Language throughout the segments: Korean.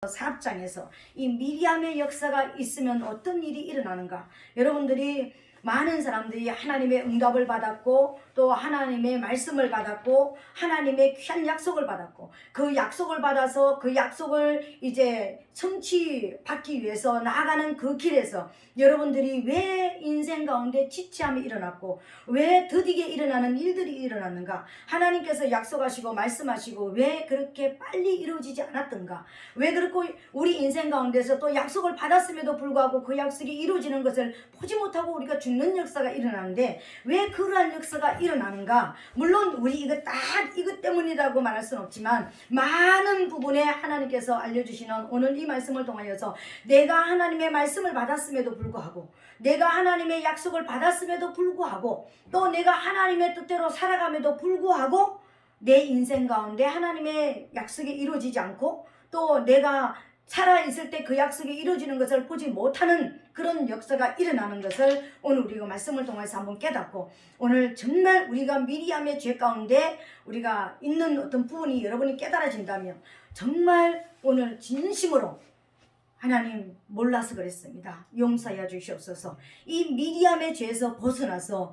4장에서 이 미리암의 역사가 있으면 어떤 일이 일어나는가? 여러분들이 많은 사람들이 하나님의 응답을 받았고 또 하나님의 말씀을 받았고 하나님의 귀한 약속을 받았고 그 약속을 받아서 그 약속을 이제 성취받기 위해서 나아가는 그 길에서 여러분들이 왜 인생 가운데 지체함이 일어났고 왜 더디게 일어나는 일들이 일어났는가? 하나님께서 약속하시고 말씀하시고 왜 그렇게 빨리 이루어지지 않았던가? 왜 그렇게 우리 인생 가운데서 또 약속을 받았음에도 불구하고 그 약속이 이루어지는 것을 보지 못하고 우리가 죽는 역사가 일어나는데 왜 그러한 역사가 일어나는가? 물론 우리 이것 때문이라고 말할 수는 없지만 많은 부분에 하나님께서 알려주시는 오늘 이 말씀을 통하여서 내가 하나님의 말씀을 받았음에도 불구하고 내가 하나님의 약속을 받았음에도 불구하고 또 내가 하나님의 뜻대로 살아감에도 불구하고 내 인생 가운데 하나님의 약속이 이루어지지 않고 또 내가 살아있을 때 그 약속이 이루어지는 것을 보지 못하는 그런 역사가 일어나는 것을 오늘 우리가 말씀을 통해서 한번 깨닫고 오늘 정말 우리가 미리암의 죄 가운데 우리가 있는 어떤 부분이 여러분이 깨달아진다면 정말 오늘 진심으로 하나님 몰라서 그랬습니다. 용서해 주시옵소서. 이 미리암의 죄에서 벗어나서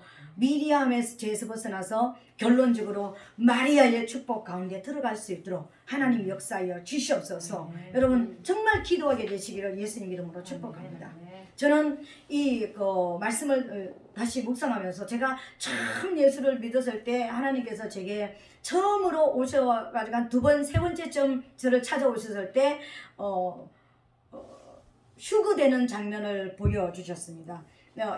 결론적으로 마리아의 축복 가운데 들어갈 수 있도록 하나님 역사하여 주시옵소서. 여러분 정말 기도하게 되시기를 예수님 이름으로 축복합니다. 저는 이 말씀을 다시 묵상하면서 제가 처음 예수를 믿었을 때 하나님께서 제게 처음으로 오셔가지고 한 두 번, 세 번째쯤 저를 찾아오셨을 때 휴거되는 장면을 보여주셨습니다.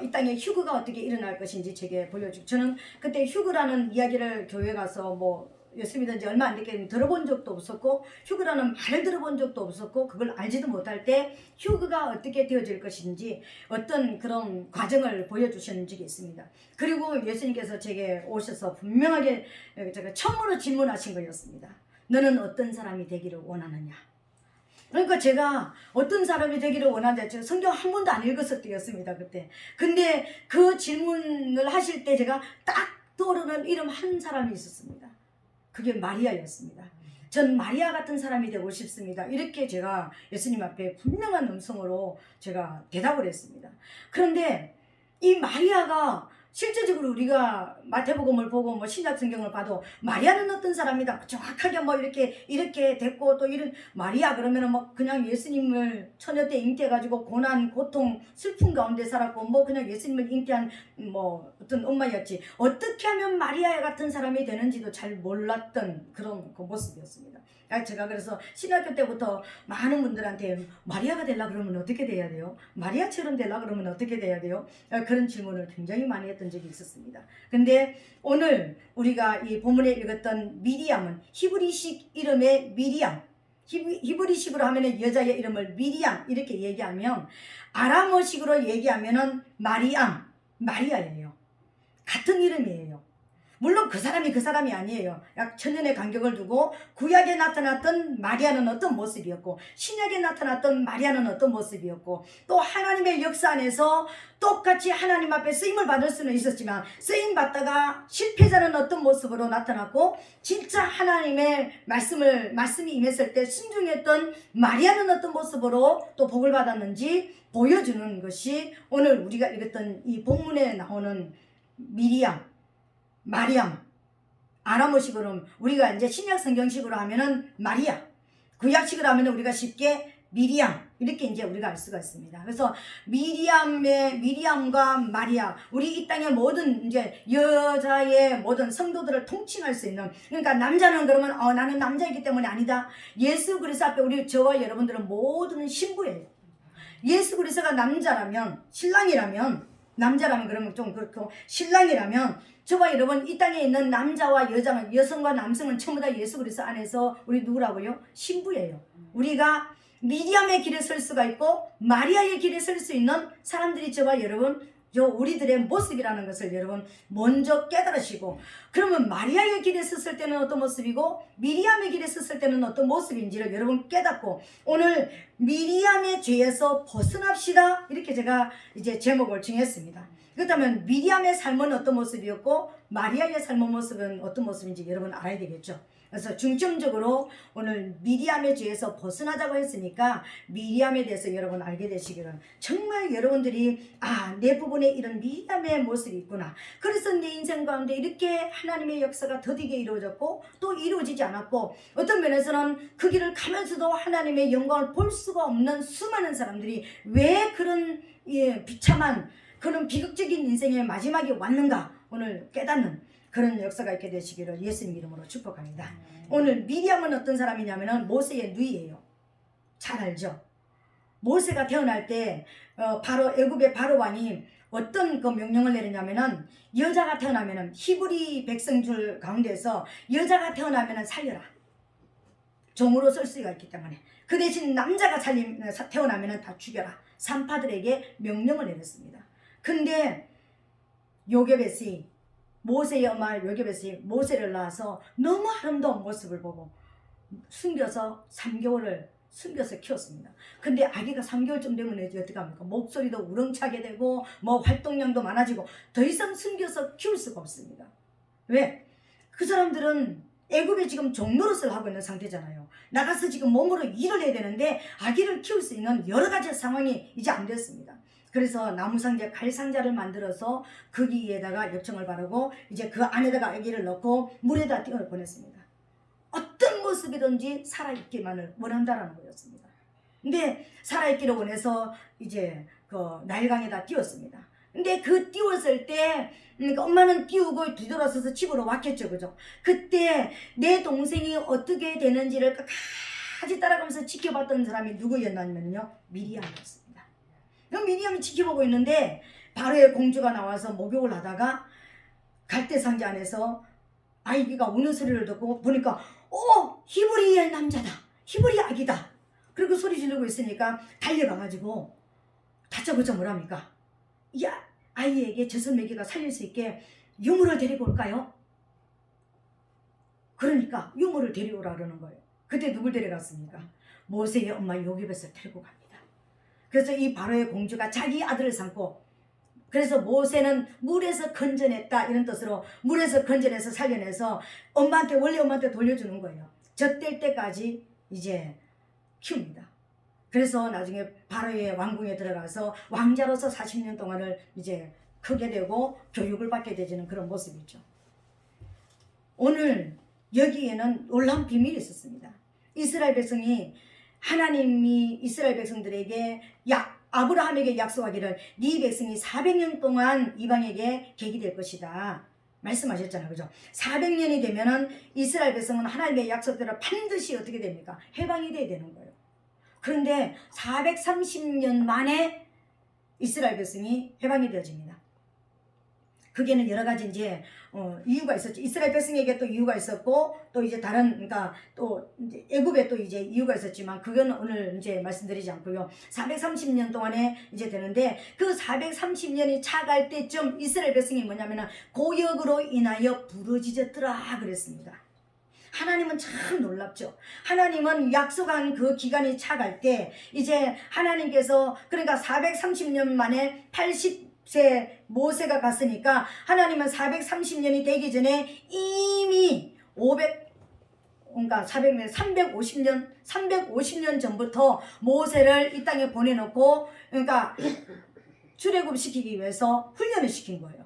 이 땅에 휴거가 어떻게 일어날 것인지 제게 보여주고 저는 그때 휴거라는 이야기를 교회 가서 예수 믿은 지 얼마 안 됐기 들어본 적도 없었고 휴거라는 말을 들어본 적도 없었고 그걸 알지도 못할 때 휴거가 어떻게 되어질 것인지 어떤 그런 과정을 보여주신 적이 있습니다. 그리고 예수님께서 제게 오셔서 분명하게 제가 처음으로 질문하신 거였습니다. 너는 어떤 사람이 되기를 원하느냐? 그러니까 제가 어떤 사람이 되기를 원하는지 성경 한 번도 안 읽었을 때였습니다. 그때. 근데 그 질문을 하실 때 제가 딱 떠오르는 이름 한 사람이 있었습니다. 그게 마리아였습니다. 전 마리아 같은 사람이 되고 싶습니다. 이렇게 제가 예수님 앞에 분명한 음성으로 제가 대답을 했습니다. 그런데 이 마리아가 실제적으로 우리가 마태복음을 보고 신약 성경을 봐도 마리아는 어떤 사람이다 정확하게 이렇게 됐고 또 이런 마리아 그러면은 그냥 예수님을 처녀 때 잉태해가지고 고난 고통 슬픔 가운데 살았고 그냥 예수님을 잉태한 어떤 엄마였지 어떻게 하면 마리아 같은 사람이 되는지도 잘 몰랐던 그런 그 모습이었습니다. 제가 그래서 신학교 때부터 많은 분들한테 마리아가 되려고 그러면 어떻게 돼야 돼요? 마리아처럼 되려고 그러면 어떻게 돼야 돼요? 그런 질문을 굉장히 많이 했던 적이 있었습니다. 근데 오늘 우리가 이 본문에 읽었던 미리암은 히브리식 이름의 미리암, 히브리식으로 하면은 여자의 이름을 미리암 이렇게 얘기하면 아람어식으로 얘기하면은 마리아예요. 같은 이름이에요. 물론 그 사람이 아니에요. 약 천년의 간격을 두고 구약에 나타났던 마리아는 어떤 모습이었고 신약에 나타났던 마리아는 어떤 모습이었고 또 하나님의 역사 안에서 똑같이 하나님 앞에 쓰임을 받을 수는 있었지만 쓰임 받다가 실패자는 어떤 모습으로 나타났고 진짜 하나님의 말씀이 임했을 때 순종했던 마리아는 어떤 모습으로 또 복을 받았는지 보여주는 것이 오늘 우리가 읽었던 이 본문에 나오는 마리암, 아람어식으로 우리가 이제 신약 성경식으로 하면은 마리아, 구약식으로 하면은 우리가 쉽게 미리암 이렇게 이제 우리가 알 수가 있습니다. 그래서 미리암과 마리아, 우리 이 땅의 모든 이제 여자의 모든 성도들을 통칭할 수 있는, 그러니까 남자는 그러면 나는 남자이기 때문에 아니다. 예수 그리스도 앞에 저와 여러분들은 모두는 신부예요. 예수 그리스도가 신랑이라면 그러면 좀 그렇고 신랑이라면 저와 여러분 이 땅에 있는 남자와 여성과 남성은 전부 다 예수 그리스도 안에서 우리 누구라고요? 신부예요. 우리가 미리암의 길에 설 수가 있고 마리아의 길에 설 수 있는 사람들이 저와 여러분 우리들의 모습이라는 것을 여러분 먼저 깨달으시고 그러면 마리아의 길에 섰을 때는 어떤 모습이고 미리암의 길에 섰을 때는 어떤 모습인지를 여러분 깨닫고 오늘 미리암의 죄에서 벗어납시다 이렇게 제가 이제 제목을 정했습니다. 그렇다면 미리암의 삶은 어떤 모습이었고 마리아의 삶의 모습은 어떤 모습인지 여러분 알아야 되겠죠. 그래서 중점적으로 오늘 미리암의 죄에서 벗어나자고 했으니까 미리암에 대해서 여러분 알게 되시기를, 정말 여러분들이 내 부분에 이런 미리암의 모습이 있구나. 그래서 내 인생 가운데 이렇게 하나님의 역사가 더디게 이루어졌고 또 이루어지지 않았고, 어떤 면에서는 그 길을 가면서도 하나님의 영광을 볼 수가 없는 수많은 사람들이 왜 그런 비참한 그런 비극적인 인생의 마지막이 왔는가 오늘 깨닫는 그런 역사가 있게 되시기를 예수님 이름으로 축복합니다. 오늘 미리암은 어떤 사람이냐면 모세의 누이예요. 잘 알죠? 모세가 태어날 때 바로 애굽의 바로 왕이 어떤 그 명령을 내리냐면은, 여자가 태어나면은 히브리 백성들 가운데서 여자가 태어나면은 살려라. 종으로 쓸 수가 있기 때문에. 그 대신 남자가 태어나면은 다 죽여라. 산파들에게 명령을 내렸습니다. 근데 요게벳이, 모세의 엄마 요게벳이 모세를 낳아서 너무 아름다운 모습을 보고 숨겨서 3개월을 숨겨서 키웠습니다. 근데 아기가 3개월쯤 되면 어떡합니까? 목소리도 우렁차게 되고 활동량도 많아지고 더 이상 숨겨서 키울 수가 없습니다. 왜? 그 사람들은 애굽에 지금 종노릇을 하고 있는 상태잖아요. 나가서 지금 몸으로 일을 해야 되는데 아기를 키울 수 있는 여러 가지 상황이 이제 안 됐습니다. 그래서 나무상자, 갈상자를 만들어서 거기에다가 엽청을 바르고 이제 그 안에다가 아기를 넣고 물에다 띄워 보냈습니다. 어떤 모습이든지 살아있기만을 원한다라는 거였습니다. 근데 살아있기를 원해서 이제 그 나일강에다 띄웠습니다. 근데 그 띄웠을 때 엄마는 띄우고 뒤돌아서서 집으로 왔겠죠, 그죠? 그때 내 동생이 어떻게 되는지를 끝까지 따라가면서 지켜봤던 사람이 누구였냐면요, 미리암이었습니다. 그럼 미리암이 지켜보고 있는데 바로의 공주가 나와서 목욕을 하다가 갈대상자 안에서 아이가 우는 소리를 듣고 보니까 히브리의 남자다, 히브리 아기다. 그리고 소리 지르고 있으니까 달려가가지고 다짜고짜 뭐랍니까? 이 아이에게 젖을 먹이가 살릴 수 있게 유모를 데리고 올까요? 그러니까 유모를 데리고라 그러는 거예요. 그때 누굴 데려갔습니까? 모세의 엄마 요게벳을 데리고 갑니다. 그래서 이 바로의 공주가 자기 아들을 삼고, 그래서 모세는 물에서 건져냈다 이런 뜻으로 물에서 건져내서 살려내서 원래 엄마한테 돌려주는 거예요. 젖될 때까지 이제 키웁니다. 그래서 나중에 바로의 왕궁에 들어가서 왕자로서 40년 동안을 이제 크게 되고 교육을 받게 되는 그런 모습이죠. 오늘 여기에는 놀라운 비밀이 있었습니다. 이스라엘 백성이, 하나님이 이스라엘 백성들에게 아브라함에게 약속하기를 네 백성이 400년 동안 이방에게 객이 될 것이다 말씀하셨잖아요, 그죠? 400년이 되면은 이스라엘 백성은 하나님의 약속대로 반드시 어떻게 됩니까? 해방이 돼야 되는 거예요. 그런데 430년 만에 이스라엘 백성이 해방이 되어집니다. 그게는 여러 가지 이제 이유가 있었죠. 이스라엘 백성에게 또 이유가 있었고, 또 이제 다른, 그러니까 또 이제 애굽에 또 이제 이유가 있었지만 그건 오늘 이제 말씀드리지 않고요. 430년 동안에 이제 되는데, 그 430년이 차갈 때쯤 이스라엘 백성이 뭐냐면은 고역으로 인하여 부러지졌더라 그랬습니다. 하나님은 참 놀랍죠. 하나님은 약속한 그 기간이 차갈 때 이제 하나님께서, 그러니까 430년 만에 80세 모세가 갔으니까 하나님은 430년이 되기 전에 이미 350년 전부터 모세를 이 땅에 보내놓고, 그러니까 출애굽시키기 위해서 훈련을 시킨 거예요.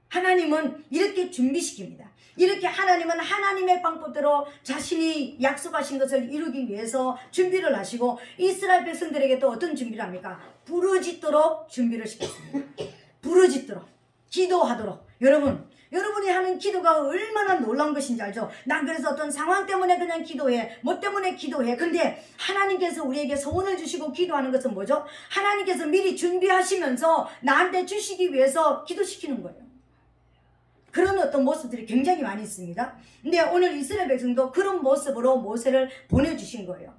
하나님은 이렇게 준비시킵니다. 이렇게 하나님은 하나님의 방법대로 자신이 약속하신 것을 이루기 위해서 준비를 하시고, 이스라엘 백성들에게 또 어떤 준비를 합니까? 부르짖도록 준비를 시켰습니다. 부르짖도록, 기도하도록. 여러분이 하는 기도가 얼마나 놀라운 것인지 알죠? 난 그래서 어떤 상황 때문에 그냥 기도해, 뭐 때문에 기도해. 근데 하나님께서 우리에게 소원을 주시고 기도하는 것은 뭐죠? 하나님께서 미리 준비하시면서 나한테 주시기 위해서 기도시키는 거예요. 그런 어떤 모습들이 굉장히 많이 있습니다. 근데 오늘 이스라엘 백성도 그런 모습으로 모세를 보내주신 거예요.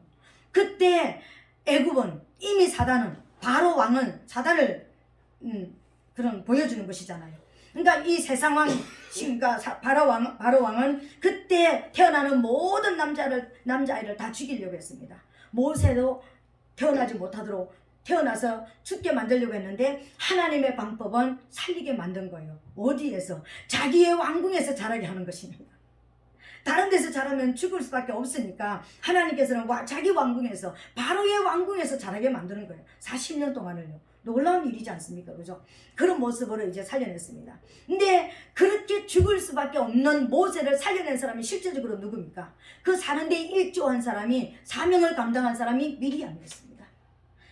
그때 애굽은 이미 바로 왕은 사단을 그런 보여주는 것이잖아요. 그러니까 이 세 상황, 그러니까 바로 왕은 그때 태어나는 모든 남자아이를 다 죽이려고 했습니다. 모세도 태어나지 못하도록 태어나서 죽게 만들려고 했는데, 하나님의 방법은 살리게 만든 거예요. 어디에서? 자기의 왕궁에서 자라게 하는 것입니다. 다른 데서 자라면 죽을 수밖에 없으니까 하나님께서는 자기 왕궁에서, 바로의 왕궁에서 자라게 만드는 거예요. 40년 동안을요. 놀라운 일이지 않습니까? 그죠? 그런 모습으로 이제 살려냈습니다. 근데 그렇게 죽을 수밖에 없는 모세를 살려낸 사람이 실제적으로 누굽니까? 그 사는데 일조한 사람이, 사명을 감당한 사람이 미리암이었습니다.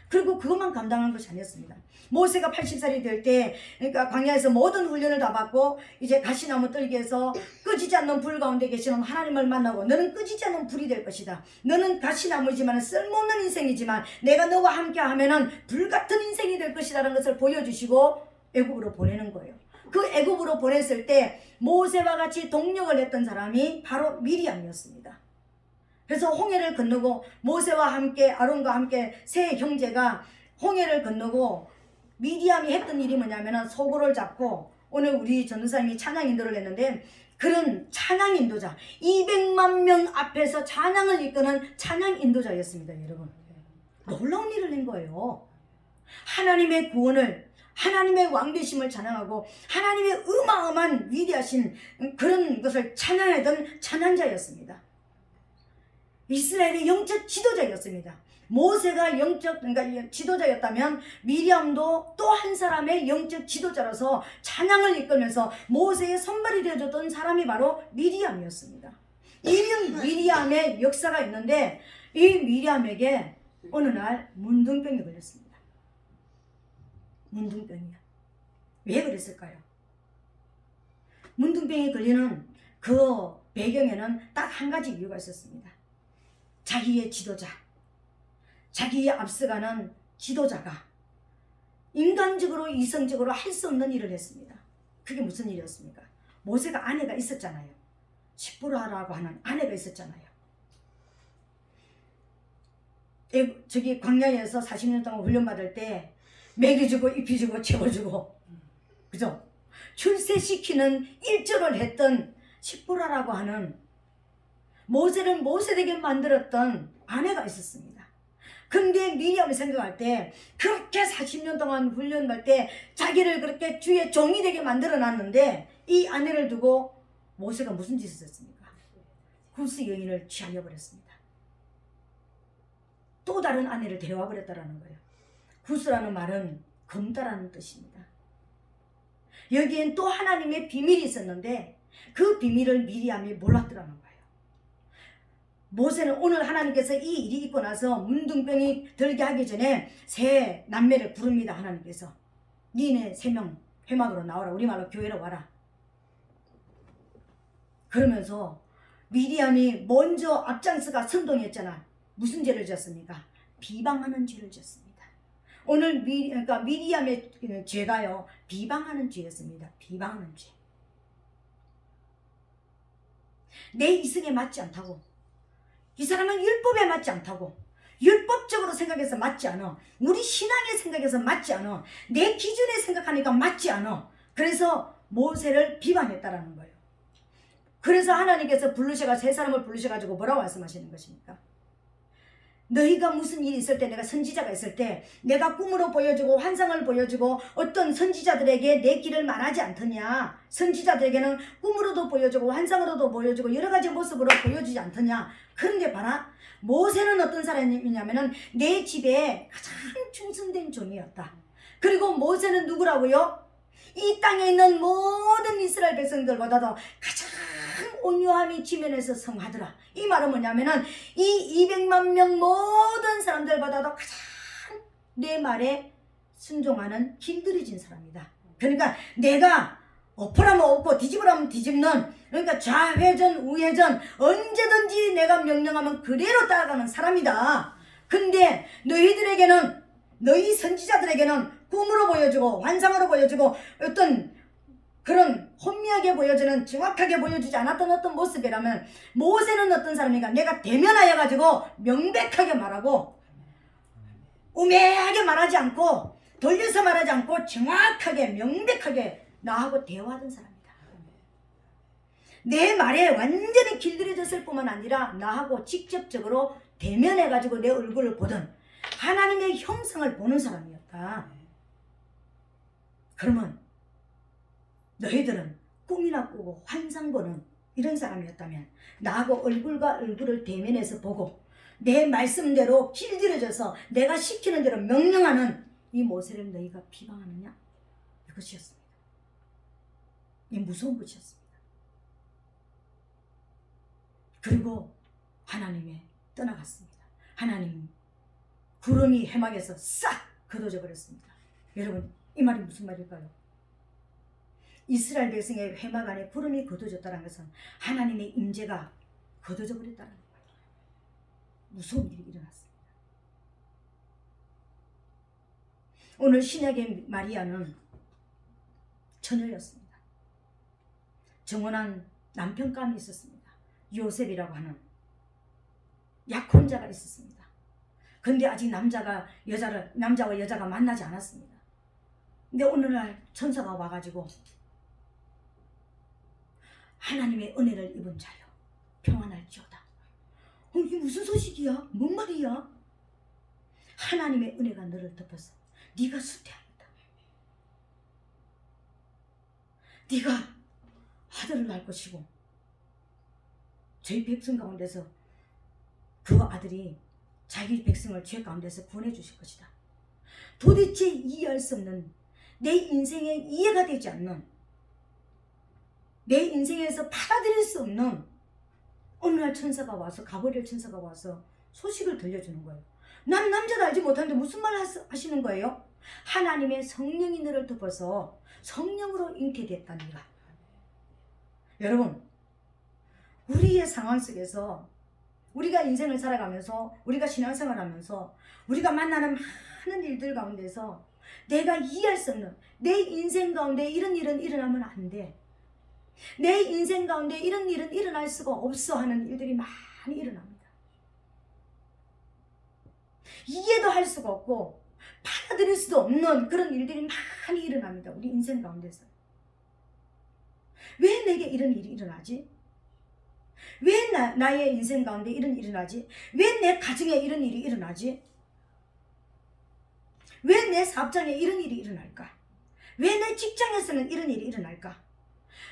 그리고 그것만 감당한 것이 아니었습니다. 모세가 80살이 될 때, 그러니까 광야에서 모든 훈련을 다 받고 이제 가시나무 뜰기에서 끄지지 않는 불 가운데 계시는 하나님을 만나고, 너는 끄지지 않는 불이 될 것이다. 너는 가시나무지만 쓸모없는 인생이지만 내가 너와 함께 하면은 불같은 인생이 될 것이라는 것을 보여주시고 애굽으로 보내는 거예요. 그 애굽으로 보냈을 때 모세와 같이 동력을 했던 사람이 바로 미리암이었습니다. 그래서 홍해를 건너고, 모세와 함께 아론과 함께 세 형제가 홍해를 건너고, 미디암이 했던 일이 뭐냐면 소고를 잡고, 오늘 우리 전도사님이 찬양 인도를 했는데 그런 찬양 인도자, 200만 명 앞에서 찬양을 이끄는 찬양 인도자였습니다. 여러분, 놀라운 일을 낸 거예요. 하나님의 구원을, 하나님의 왕되심을 찬양하고 하나님의 어마어마한 위대하신 그런 것을 찬양하던 찬양자였습니다. 이스라엘의 영적 지도자였습니다. 모세가 영적, 그러니까 지도자였다면 미리암도 또 한 사람의 영적 지도자로서 찬양을 이끌면서 모세의 선발이 되어줬던 사람이 바로 미리암이었습니다. 이런 미리암의 역사가 있는데, 이 미리암에게 어느 날 문둥병이 걸렸습니다. 문둥병이야. 왜 그랬을까요? 문둥병이 걸리는 그 배경에는 딱 한 가지 이유가 있었습니다. 자기의 지도자, 자기의 앞서가는 지도자가 인간적으로, 이성적으로 할 수 없는 일을 했습니다. 그게 무슨 일이었습니까? 모세가 아내가 있었잖아요. 시프라라고 하는 아내가 있었잖아요. 저기 광야에서 40년 동안 훈련받을 때 먹여주고 입혀주고 채워주고, 그죠? 출세시키는 일조를 했던 시프라라고 하는, 모세를 모세되게 만들었던 아내가 있었습니다. 근데 미리암이 생각할 때, 그렇게 40년 동안 훈련할 때 자기를 그렇게 주의 종이 되게 만들어 놨는데, 이 아내를 두고 모세가 무슨 짓을 했습니까? 구스 여인을 취하여 버렸습니다. 또 다른 아내를 데려와 버렸다라는 거예요. 구스라는 말은 검다라는 뜻입니다. 여기엔 또 하나님의 비밀이 있었는데 그 비밀을 미리암이 몰랐더라는 거예요. 모세는 오늘 하나님께서 이 일이 있고 나서 문둥병이 들게 하기 전에 세 남매를 부릅니다. 하나님께서 니네 3명 회막으로 나와라. 우리말로 교회로 와라. 그러면서 미리암이 먼저 앞장서가 선동했잖아. 무슨 죄를 졌습니까? 비방하는 죄를 졌습니다. 오늘 그러니까 미리암의 죄가요, 비방하는 죄였습니다. 비방하는 죄. 내 이성에 맞지 않다고, 이 사람은 율법에 맞지 않다고, 율법적으로 생각해서 맞지 않아, 우리 신앙의 생각에서 맞지 않아, 내 기준에 생각하니까 맞지 않아. 그래서 모세를 비방했다라는 거예요. 그래서 하나님께서 세 사람을 부르셔가지고 뭐라고 말씀하시는 것입니까? 너희가 무슨 일이 있을 때, 내가 선지자가 있을 때 내가 꿈으로 보여주고 환상을 보여주고 어떤 선지자들에게 내 길을 말하지 않더냐? 선지자들에게는 꿈으로도 보여주고 환상으로도 보여주고 여러 가지 모습으로 보여주지 않더냐? 그런데 봐라, 모세는 어떤 사람이냐면은 내 집에 가장 충성된 종이었다. 그리고 모세는 누구라고요? 이 땅에 있는 모든 이스라엘 백성들보다도 가장 온유함이 지면에서 성하더라. 이 말은 뭐냐면은 이 200만 명 모든 사람들보다도 가장 내 말에 순종하는 길들여진 사람이다. 그러니까 내가 엎으라면 엎고 뒤집으라면 뒤집는, 그러니까 좌회전 우회전 언제든지 내가 명령하면 그대로 따라가는 사람이다. 근데 너희들에게는, 너희 선지자들에게는 꿈으로 보여주고 환상으로 보여주고 어떤 그런 혼미하게 보여주는, 정확하게 보여주지 않았던 어떤 모습이라면, 모세는 어떤 사람인가? 내가 대면하여 가지고 명백하게 말하고 우매하게 말하지 않고 돌려서 말하지 않고 정확하게 명백하게 나하고 대화하던 사람이다. 내 말에 완전히 길들여졌을 뿐만 아니라 나하고 직접적으로 대면해 가지고 내 얼굴을 보던 하나님의 형상을 보는 사람이었다. 그러면 너희들은 꿈이나 꾸고 환상 보는 이런 사람이었다면 나하고 얼굴과 얼굴을 대면해서 보고 내 말씀대로 길들여져서 내가 시키는 대로 명령하는 이 모세를 너희가 비방하느냐? 이것이었습니다. 이 무서운 것이었습니다. 그리고 하나님의 떠나갔습니다. 하나님 구름이 해막에서 싹 걷어져 버렸습니다. 여러분 이 말이 무슨 말일까요? 이스라엘 백성의 회막 안에 구름이 걷어졌다는 것은 하나님의 임재가 걷어져 버렸다는 거예요. 무서운 일이 일어났습니다. 오늘 신약의 마리아는 처녀였습니다. 정혼한 남편감이 있었습니다. 요셉이라고 하는 약혼자가 있었습니다. 근데 아직 남자와 여자가 만나지 않았습니다. 근데 어느 날 천사가 와가지고 하나님의 은혜를 입은 자여 평안할지어다. 이게 무슨 소식이야? 뭔 말이야? 하나님의 은혜가 너를 덮어서 네가 수태하겠다. 네가 아들을 낳을 것이고 저희 백성 가운데서 그 아들이 자기 백성을 죄 가운데서 구원해 주실 것이다. 도대체 이해할 수 없는 내 인생에 이해가 되지 않는 내 인생에서 받아들일 수 없는 어느 날 천사가 와서 가브리엘 천사가 와서 소식을 들려주는 거예요. 난 남자도 알지 못하는데 무슨 말 하시는 거예요? 하나님의 성령이 너를 덮어서 성령으로 잉태됐다니라. 여러분 우리의 상황 속에서 우리가 인생을 살아가면서 우리가 신앙생활 하면서 우리가 만나는 많은 일들 가운데서 내가 이해할 수 없는 내 인생 가운데 이런 일은 일어나면 안 돼. 내 인생 가운데 이런 일은 일어날 수가 없어 하는 일들이 많이 일어납니다. 이해도 할 수가 없고 받아들일 수도 없는 그런 일들이 많이 일어납니다. 우리 인생 가운데서. 왜 내게 이런 일이 일어나지? 왜 나의 인생 가운데 이런 일이 일어나지? 왜 내 가정에 이런 일이 일어나지? 왜 내 사업장에 이런 일이 일어날까? 왜 내 직장에서는 이런 일이 일어날까?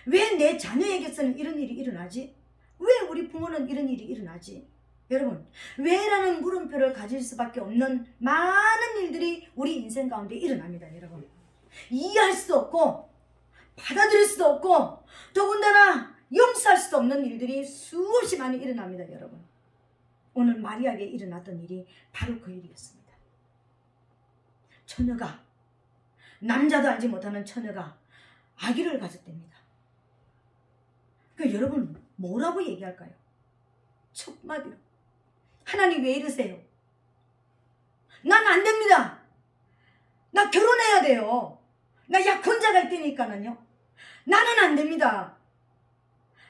왜 내 자녀에게서는 이런 일이 일어나지? 왜 우리 부모는 이런 일이 일어나지? 여러분, 왜라는 물음표를 가질 수밖에 없는 많은 일들이 우리 인생 가운데 일어납니다. 여러분, 이해할 수도 없고 받아들일 수도 없고 더군다나 용서할 수도 없는 일들이 수없이 많이 일어납니다. 여러분, 오늘 마리아에게 일어났던 일이 바로 그 일이었습니다. 처녀가, 남자도 알지 못하는 처녀가 아기를 가졌답니다. 그러니까 여러분 뭐라고 얘기할까요? 첫 마디로 하나님 왜 이러세요? 난 안 됩니다. 나 결혼해야 돼요. 나 약혼자가 있다니까는요. 나는 안 됩니다.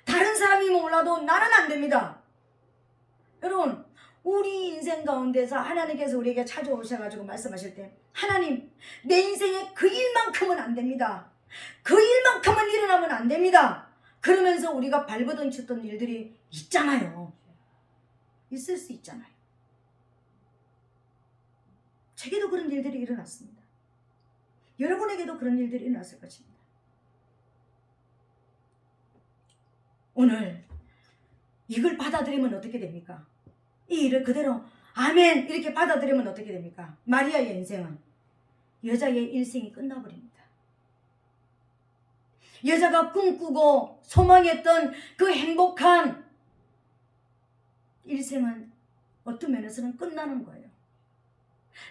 다른 사람이 몰라도 나는 안 됩니다. 여러분, 우리 인생 가운데서 하나님께서 우리에게 찾아오셔가지고 말씀하실 때 하나님, 내 인생에 그 일만큼은 안 됩니다. 그 일만큼은 일어나면 안 됩니다. 그러면서 우리가 발버둥 쳤던 일들이 있잖아요. 있을 수 있잖아요. 제게도 그런 일들이 일어났습니다. 여러분에게도 그런 일들이 일어났을 것입니다. 오늘 이걸 받아들이면 어떻게 됩니까? 이 일을 그대로 아멘 이렇게 받아들이면 어떻게 됩니까? 마리아의 인생은 여자의 일생이 끝나버립니다. 여자가 꿈꾸고 소망했던 그 행복한 일생은 어떤 면에서는 끝나는 거예요.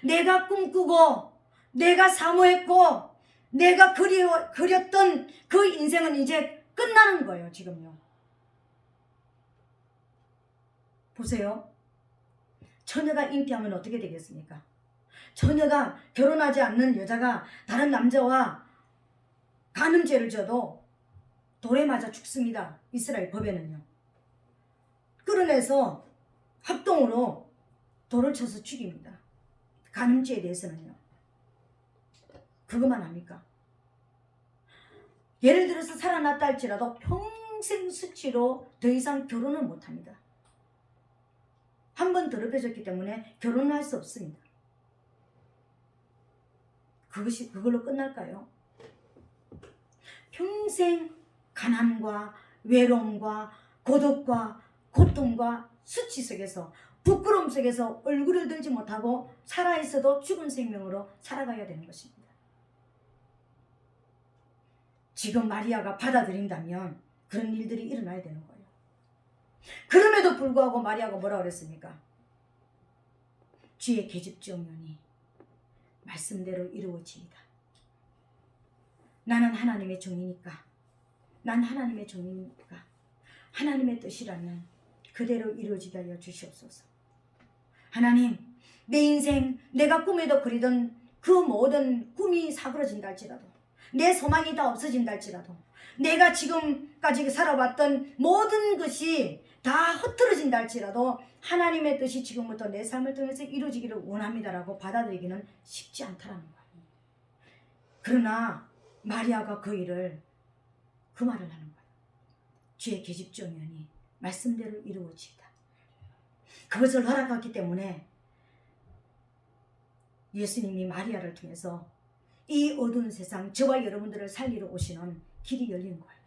내가 꿈꾸고 내가 사모했고 내가 그렸던 그 인생은 이제 끝나는 거예요. 지금요. 보세요. 처녀가 잉태하면 어떻게 되겠습니까? 처녀가 결혼하지 않는 여자가 다른 남자와 간음죄를 져도 돌에 맞아 죽습니다. 이스라엘 법에는요. 끌어내서 합동으로 돌을 쳐서 죽입니다. 간음죄에 대해서는요. 그것만 합니까? 예를 들어서 살아났다 할지라도 평생 수치로 더 이상 결혼을 못합니다. 한 번 더럽혀졌기 때문에 결혼을 할 수 없습니다. 그걸로 끝날까요? 평생 가난과 외로움과 고독과 고통과 수치 속에서 부끄러움 속에서 얼굴을 들지 못하고 살아있어도 죽은 생명으로 살아가야 되는 것입니다. 지금 마리아가 받아들인다면 그런 일들이 일어나야 되는 거예요. 그럼에도 불구하고 마리아가 뭐라고 그랬습니까? 주의 계집종이오니 말씀대로 이루어지이다. 나는 하나님의 종이니까, 난 하나님의 종이니까 하나님의 뜻이라면 그대로 이루어지게 하여 주시옵소서. 하나님, 내 인생 내가 꿈에도 그리던 그 모든 꿈이 사그러진다 할지라도, 내 소망이 다 없어진다 할지라도, 내가 지금까지 살아왔던 모든 것이 다 흩어진다 할지라도 하나님의 뜻이 지금부터 내 삶을 통해서 이루어지기를 원합니다라고 받아들이기는 쉽지 않다라는 거예요. 그러나 마리아가 그 말을 하는 거예요. 주의 계집종이오니 말씀대로 이루어지이다. 그것을 허락하기 때문에 예수님이 마리아를 통해서 이 어두운 세상, 저와 여러분들을 살리러 오시는 길이 열린 거예요.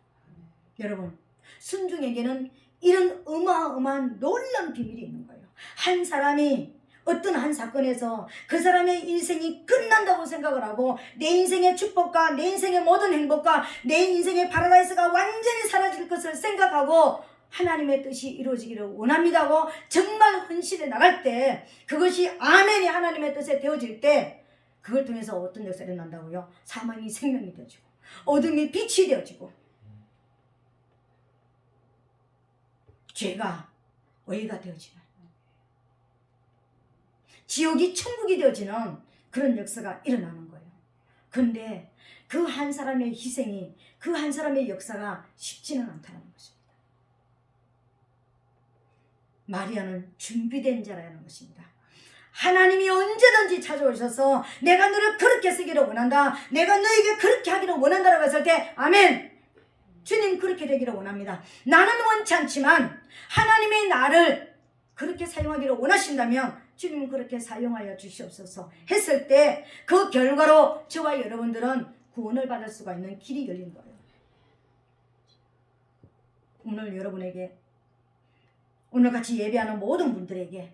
여러분, 순종에게는 이런 어마어마한 놀라운 비밀이 있는 거예요. 한 사람이 어떤 한 사건에서 그 사람의 인생이 끝난다고 생각을 하고 내 인생의 축복과 내 인생의 모든 행복과 내 인생의 파라다이스가 완전히 사라질 것을 생각하고 하나님의 뜻이 이루어지기를 원합니다고 정말 헌신해 나갈 때, 그것이 아멘이 하나님의 뜻에 되어질 때 그걸 통해서 어떤 역사가 일어난다고요? 사망이 생명이 되어지고 어둠이 빛이 되어지고 죄가 의가 되어지는, 지옥이 천국이 되어지는 그런 역사가 일어나는 거예요. 그런데 그 한 사람의 희생이, 그 한 사람의 역사가 쉽지는 않다는 것입니다. 마리아는 준비된 자라는 것입니다. 하나님이 언제든지 찾아오셔서 내가 너를 그렇게 쓰기를 원한다, 내가 너에게 그렇게 하기를 원한다라고 했을 때 아멘, 주님 그렇게 되기를 원합니다. 나는 원치 않지만 하나님이 나를 그렇게 사용하기를 원하신다면 주님은 그렇게 사용하여 주시옵소서 했을 때 그 결과로 저와 여러분들은 구원을 받을 수가 있는 길이 열린 거예요. 오늘 여러분에게, 오늘 같이 예배하는 모든 분들에게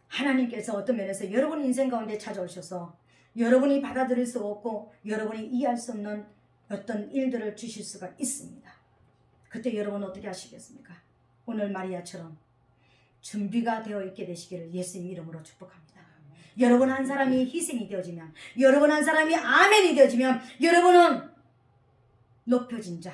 하나님께서 어떤 면에서 여러분 인생 가운데 찾아오셔서 여러분이 받아들일 수 없고 여러분이 이해할 수 없는 어떤 일들을 주실 수가 있습니다. 그때 여러분 어떻게 하시겠습니까? 오늘 마리아처럼 준비가 되어 있게 되시기를 예수님 이름으로 축복합니다. 여러분 한 사람이 희생이 되어지면, 여러분 한 사람이 아멘이 되어지면 여러분은 높여진 자.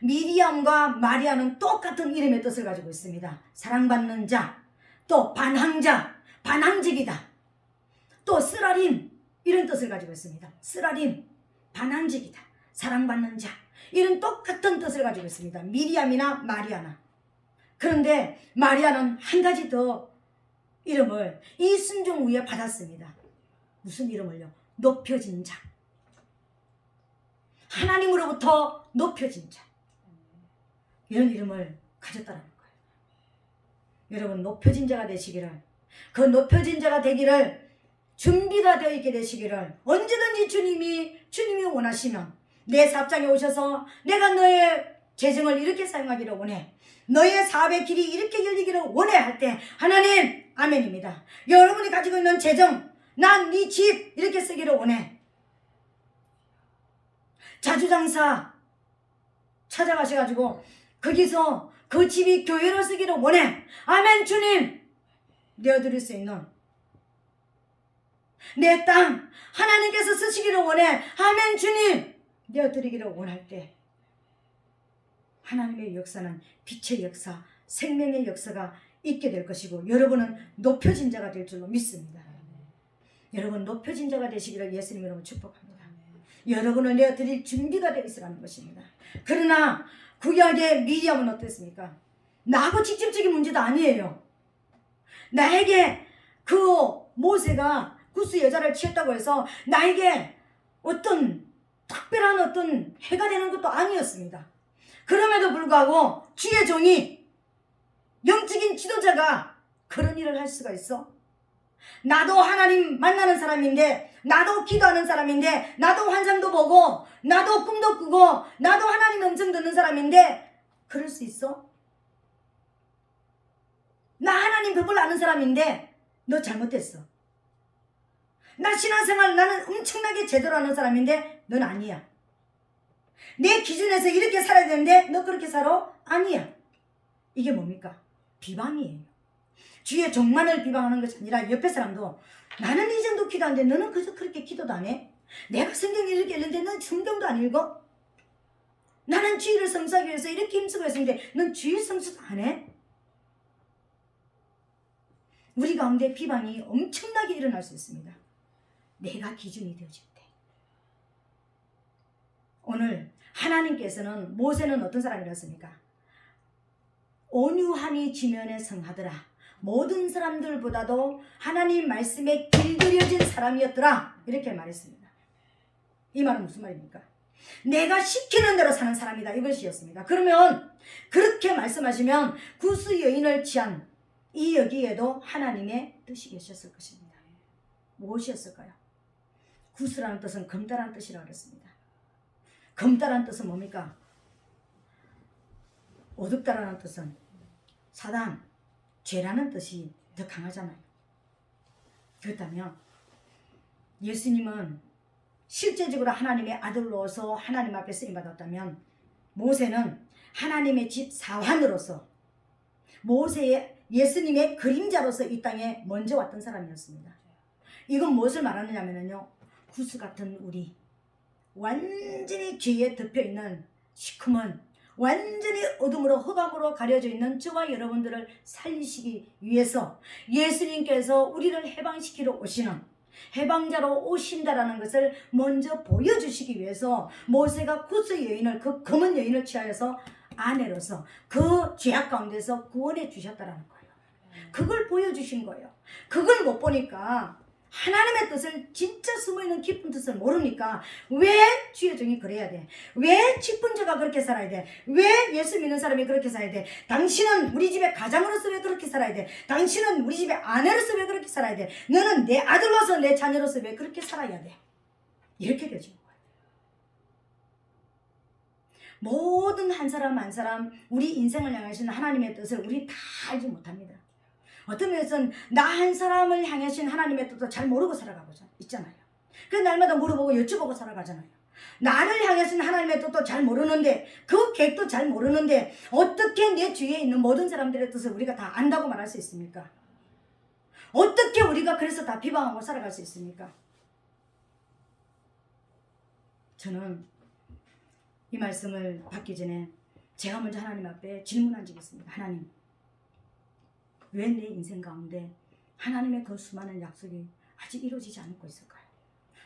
미리암과 마리아는 똑같은 이름의 뜻을 가지고 있습니다. 사랑받는 자, 또 반항자, 반항직이다. 또 쓰라림, 이런 뜻을 가지고 있습니다. 쓰라림, 반항직이다, 사랑받는 자, 이런 똑같은 뜻을 가지고 있습니다. 미리암이나 마리아나. 그런데 마리아는 한 가지 더 이름을 이 순종 후에 받았습니다. 무슨 이름을요? 높여진 자. 하나님으로부터 높여진 자. 이런 이름을 가졌다는 거예요. 여러분 높여진 자가 되시기를, 그 높여진 자가 되기를, 준비가 되어 있게 되시기를 언제든지 주님이 원하시면 내 사업장에 오셔서 내가 너의 재정을 이렇게 사용하기를 원해, 너의 사업의 길이 이렇게 열리기를 원해 할 때 하나님 아멘입니다. 여러분이 가지고 있는 재정, 난 네 집 이렇게 쓰기를 원해. 자주장사 찾아가셔가지고 거기서 그 집이 교회로 쓰기를 원해. 아멘. 주님 내어드릴 수 있는 내 땅 하나님께서 쓰시기를 원해. 아멘. 주님 내어드리기를 원할 때 하나님의 역사는 빛의 역사, 생명의 역사가 있게 될 것이고 여러분은 높여진 자가 될 줄로 믿습니다. 여러분 높여진 자가 되시기를 예수님 이름으로 축복합니다. 여러분을 내어드릴 준비가 되어 있으라는 것입니다. 그러나 구약의 미리암은 어땠습니까? 나하고 직접적인 문제도 아니에요. 나에게 그 모세가 구스 여자를 취했다고 해서 나에게 어떤 특별한 어떤 해가 되는 것도 아니었습니다. 그럼에도 불구하고 주의 종이, 영적인 지도자가 그런 일을 할 수가 있어? 나도 하나님 만나는 사람인데, 나도 기도하는 사람인데, 나도 환상도 보고, 나도 꿈도 꾸고, 나도 하나님 음성 듣는 사람인데 그럴 수 있어? 나 하나님 법을 아는 사람인데 너 잘못됐어. 나 신앙생활 나는 엄청나게 제대로 하는 사람인데 넌 아니야. 내 기준에서 이렇게 살아야 되는데 너 그렇게 살아? 아니야. 이게 뭡니까? 비방이에요. 주의 종만을 비방하는 것이 아니라 옆에 사람도 나는 이 정도 기도하는데 너는 그저 그렇게 기도도 안 해? 내가 성경을 이렇게 읽는데 넌 성경도 안 읽어? 나는 주의를 성수하기 위해서 이렇게 힘쓰고 있는데 넌 주의 성수도 안 해? 우리 가운데 비방이 엄청나게 일어날 수 있습니다. 내가 기준이 되어질 때. 오늘 하나님께서는 모세는 어떤 사람이었습니까? 온유함이 지면에 성하더라. 모든 사람들보다도 하나님 말씀에 길들여진 사람이었더라. 이렇게 말했습니다. 이 말은 무슨 말입니까? 내가 시키는 대로 사는 사람이다. 이것이었습니다. 그러면 그렇게 말씀하시면 구스 여인을 취한 이 여기에도 하나님의 뜻이 계셨을 것입니다. 무엇이었을까요? 구스라는 뜻은 검다라는 뜻이라고 그랬습니다. 검다라는 뜻은 뭡니까? 어둡다라는 뜻은 사단, 죄라는 뜻이 더 강하잖아요. 그렇다면 예수님은 실제적으로 하나님의 아들로서 하나님 앞에 쓰임받았다면 모세는 하나님의 집 사환으로서 예수님의 그림자로서 이 땅에 먼저 왔던 사람이었습니다. 이건 무엇을 말하느냐면요, 구스 같은 우리 완전히 죄에 덮여있는 시커먼 완전히 어둠으로 흑암으로 가려져 있는 저와 여러분들을 살리시기 위해서 예수님께서 우리를 해방시키러 오시는 해방자로 오신다라는 것을 먼저 보여주시기 위해서 모세가 구스 여인을 그 검은 여인을 취하여서 아내로서 그 죄악 가운데서 구원해 주셨다라는 거예요. 그걸 보여주신 거예요. 그걸 못 보니까 하나님의 뜻을 진짜 숨어있는 깊은 뜻을 모르니까 왜 주의 종이 그래야 돼? 왜 직분자가 그렇게 살아야 돼? 왜 예수 믿는 사람이 그렇게 살아야 돼? 당신은 우리 집의 가장으로서 왜 그렇게 살아야 돼? 당신은 우리 집의 아내로서 왜 그렇게 살아야 돼? 너는 내 아들로서 내 자녀로서 왜 그렇게 살아야 돼? 이렇게 되죠. 모든 한 사람 한 사람 우리 인생을 향하신 하나님의 뜻을 우리 다 알지 못합니다. 어떤 면에서는 나 한 사람을 향하신 하나님의 뜻도 잘 모르고 살아가고 있잖아요. 그래서 날마다 물어보고 여쭤보고 살아가잖아요. 나를 향하신 하나님의 뜻도 잘 모르는데 그 계획도 잘 모르는데 어떻게 내 주위에 있는 모든 사람들의 뜻을 우리가 다 안다고 말할 수 있습니까? 어떻게 우리가 그래서 다 비방하고 살아갈 수 있습니까? 저는 이 말씀을 받기 전에 제가 먼저 하나님 앞에 질문한 적이 있습니다. 하나님, 왜 내 인생 가운데 하나님의 그 수많은 약속이 아직 이루어지지 않고 있을까요?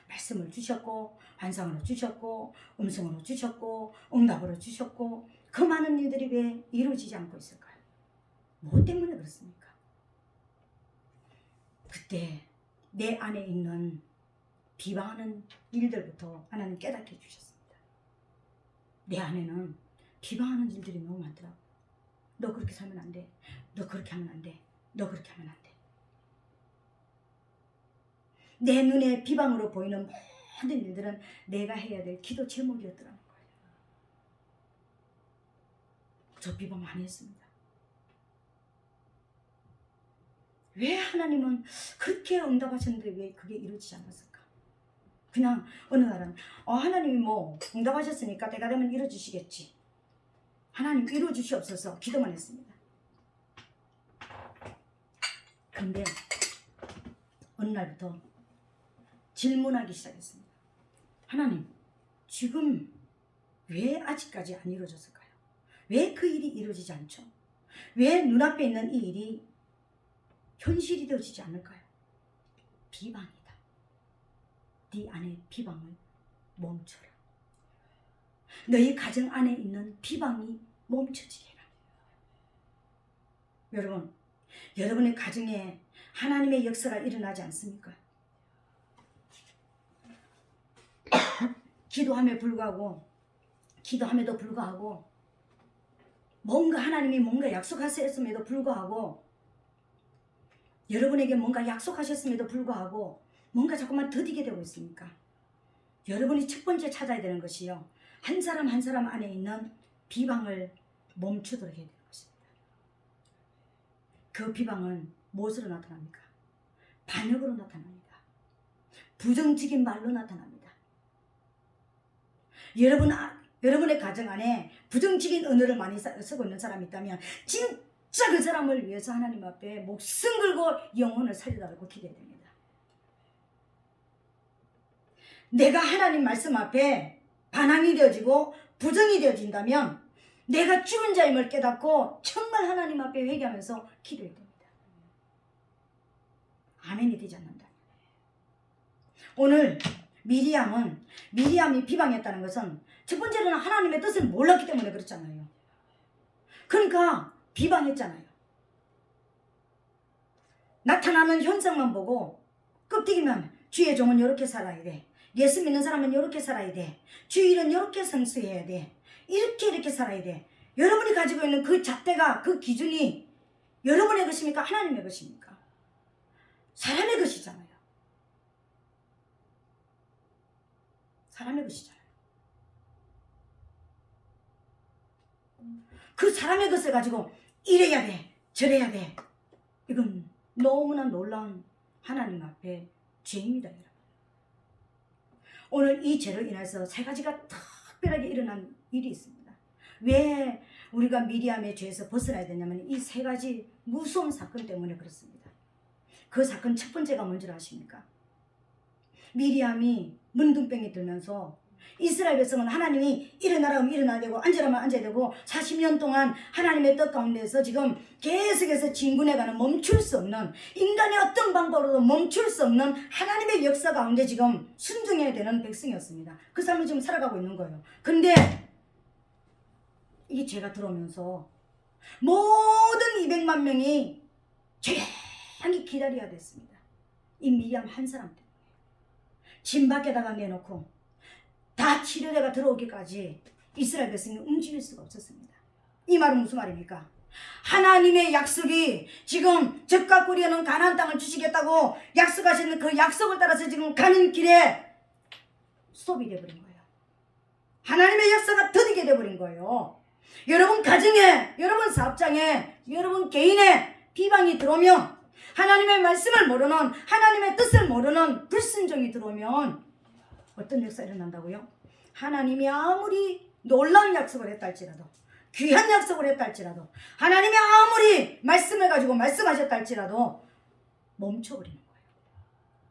말씀을 주셨고 환상으로 주셨고 음성으로 주셨고 응답으로 주셨고 그 많은 일들이 왜 이루어지지 않고 있을까요? 뭐 때문에 그렇습니까? 그때 내 안에 있는 비방하는 일들부터 하나님 깨닫게 해주셨습니다. 내 안에는 비방하는 일들이 너무 많더라고요. 너 그렇게 살면 안 돼. 너 그렇게 하면 안 돼. 너 그렇게 하면 안 돼. 내 눈에 비방으로 보이는 모든 일들은 내가 해야 될 기도 제목이었더라는 거예요. 저 비방 많이 했습니다. 왜 하나님은 그렇게 응답하셨는데 왜 그게 이루어지지 않았을까? 그냥 어느 날은 하나님이 뭐 응답하셨으니까 때가 되면 이루어주시겠지. 하나님 이루어주시옵소서 기도만 했습니다. 그런데 어느 날부터 질문하기 시작했습니다. 하나님, 지금 왜 아직까지 안 이루어졌을까요? 왜 그 일이 이루어지지 않죠? 왜 눈앞에 있는 이 일이 현실이 되어지지 않을까요? 비방이다. 네 안에 비방을 멈춰라. 너희 가정 안에 있는 비방이 멈춰지게 해라. 여러분, 여러분의 가정에 하나님의 역사가 일어나지 않습니까? 기도함에도 불구하고 뭔가 하나님이 뭔가 약속하셨음에도 불구하고 여러분에게 뭔가 약속하셨음에도 불구하고 뭔가 자꾸만 더디게 되고 있습니까? 여러분이 첫 번째 찾아야 되는 것이요, 한 사람 한 사람 안에 있는 비방을 멈추도록 해야 되는 것입니다. 그 비방은 무엇으로 나타납니까? 반역으로 나타납니다. 부정적인 말로 나타납니다. 여러분의 가정 안에 부정적인 언어를 많이 쓰고 있는 사람이 있다면 진짜 그 사람을 위해서 하나님 앞에 목숨 걸고 영혼을 살려달라고 기도해야 됩니다. 내가 하나님 말씀 앞에 반항이 되어지고 부정이 되어진다면 내가 죽은 자임을 깨닫고 정말 하나님 앞에 회개하면서 기도해야 됩니다. 아멘이 되지 않는다. 오늘 미리암이 비방했다는 것은 첫 번째로는 하나님의 뜻을 몰랐기 때문에 그렇잖아요. 그러니까 비방했잖아요. 나타나는 현상만 보고 껍데기만 주의 종은 이렇게 살아야 돼. 예수 믿는 사람은 이렇게 살아야 돼. 주일은 이렇게 성수해야 돼. 이렇게 살아야 돼. 여러분이 가지고 있는 그 잣대가 그 기준이 여러분의 것입니까? 하나님의 것입니까? 사람의 것이잖아요. 사람의 것이잖아요. 그 사람의 것을 가지고 이래야 돼, 저래야 돼. 이건 너무나 놀라운 하나님 앞에 죄입니다, 여러분. 오늘 이 죄로 인해서 세 가지가 특별하게 일어난 일이 있습니다. 왜 우리가 미리암의 죄에서 벗어나야 되냐면 이 세 가지 무서운 사건 때문에 그렇습니다. 그 사건 첫 번째가 뭔지 아십니까? 미리암이 문둥병이 들면서 이스라엘 백성은 하나님이 일어나라 하면 일어나야 되고 앉으라 하면 앉아야 되고 40년 동안 하나님의 뜻 가운데서 지금 계속해서 진군해가는 멈출 수 없는 인간의 어떤 방법으로도 멈출 수 없는 하나님의 역사 가운데 지금 순종해야 되는 백성이었습니다. 그 삶을 지금 살아가고 있는 거예요. 근데 이 죄가 들어오면서 모든 200만 명이 조용히 기다려야 됐습니다. 이 미리암 한 사람 때문에 진 밖에다가 내놓고 다 치료제가 들어오기까지 이스라엘 백성이 움직일 수가 없었습니다. 이 말은 무슨 말입니까? 하나님의 약속이 지금 적과 꿀이는 가나안 땅을 주시겠다고 약속하시는 그 약속을 따라서 지금 가는 길에 스톱이 돼버린 거예요. 하나님의 역사가 더디게 돼버린 거예요. 여러분 가정에, 여러분 사업장에, 여러분 개인에 비방이 들어오면 하나님의 말씀을 모르는, 하나님의 뜻을 모르는 불순종이 들어오면 어떤 역사가 일어난다고요? 하나님이 아무리 놀라운 약속을 했다 할지라도, 귀한 약속을 했다 할지라도, 하나님이 아무리 말씀을 가지고 말씀하셨다 할지라도 멈춰버리는 거예요.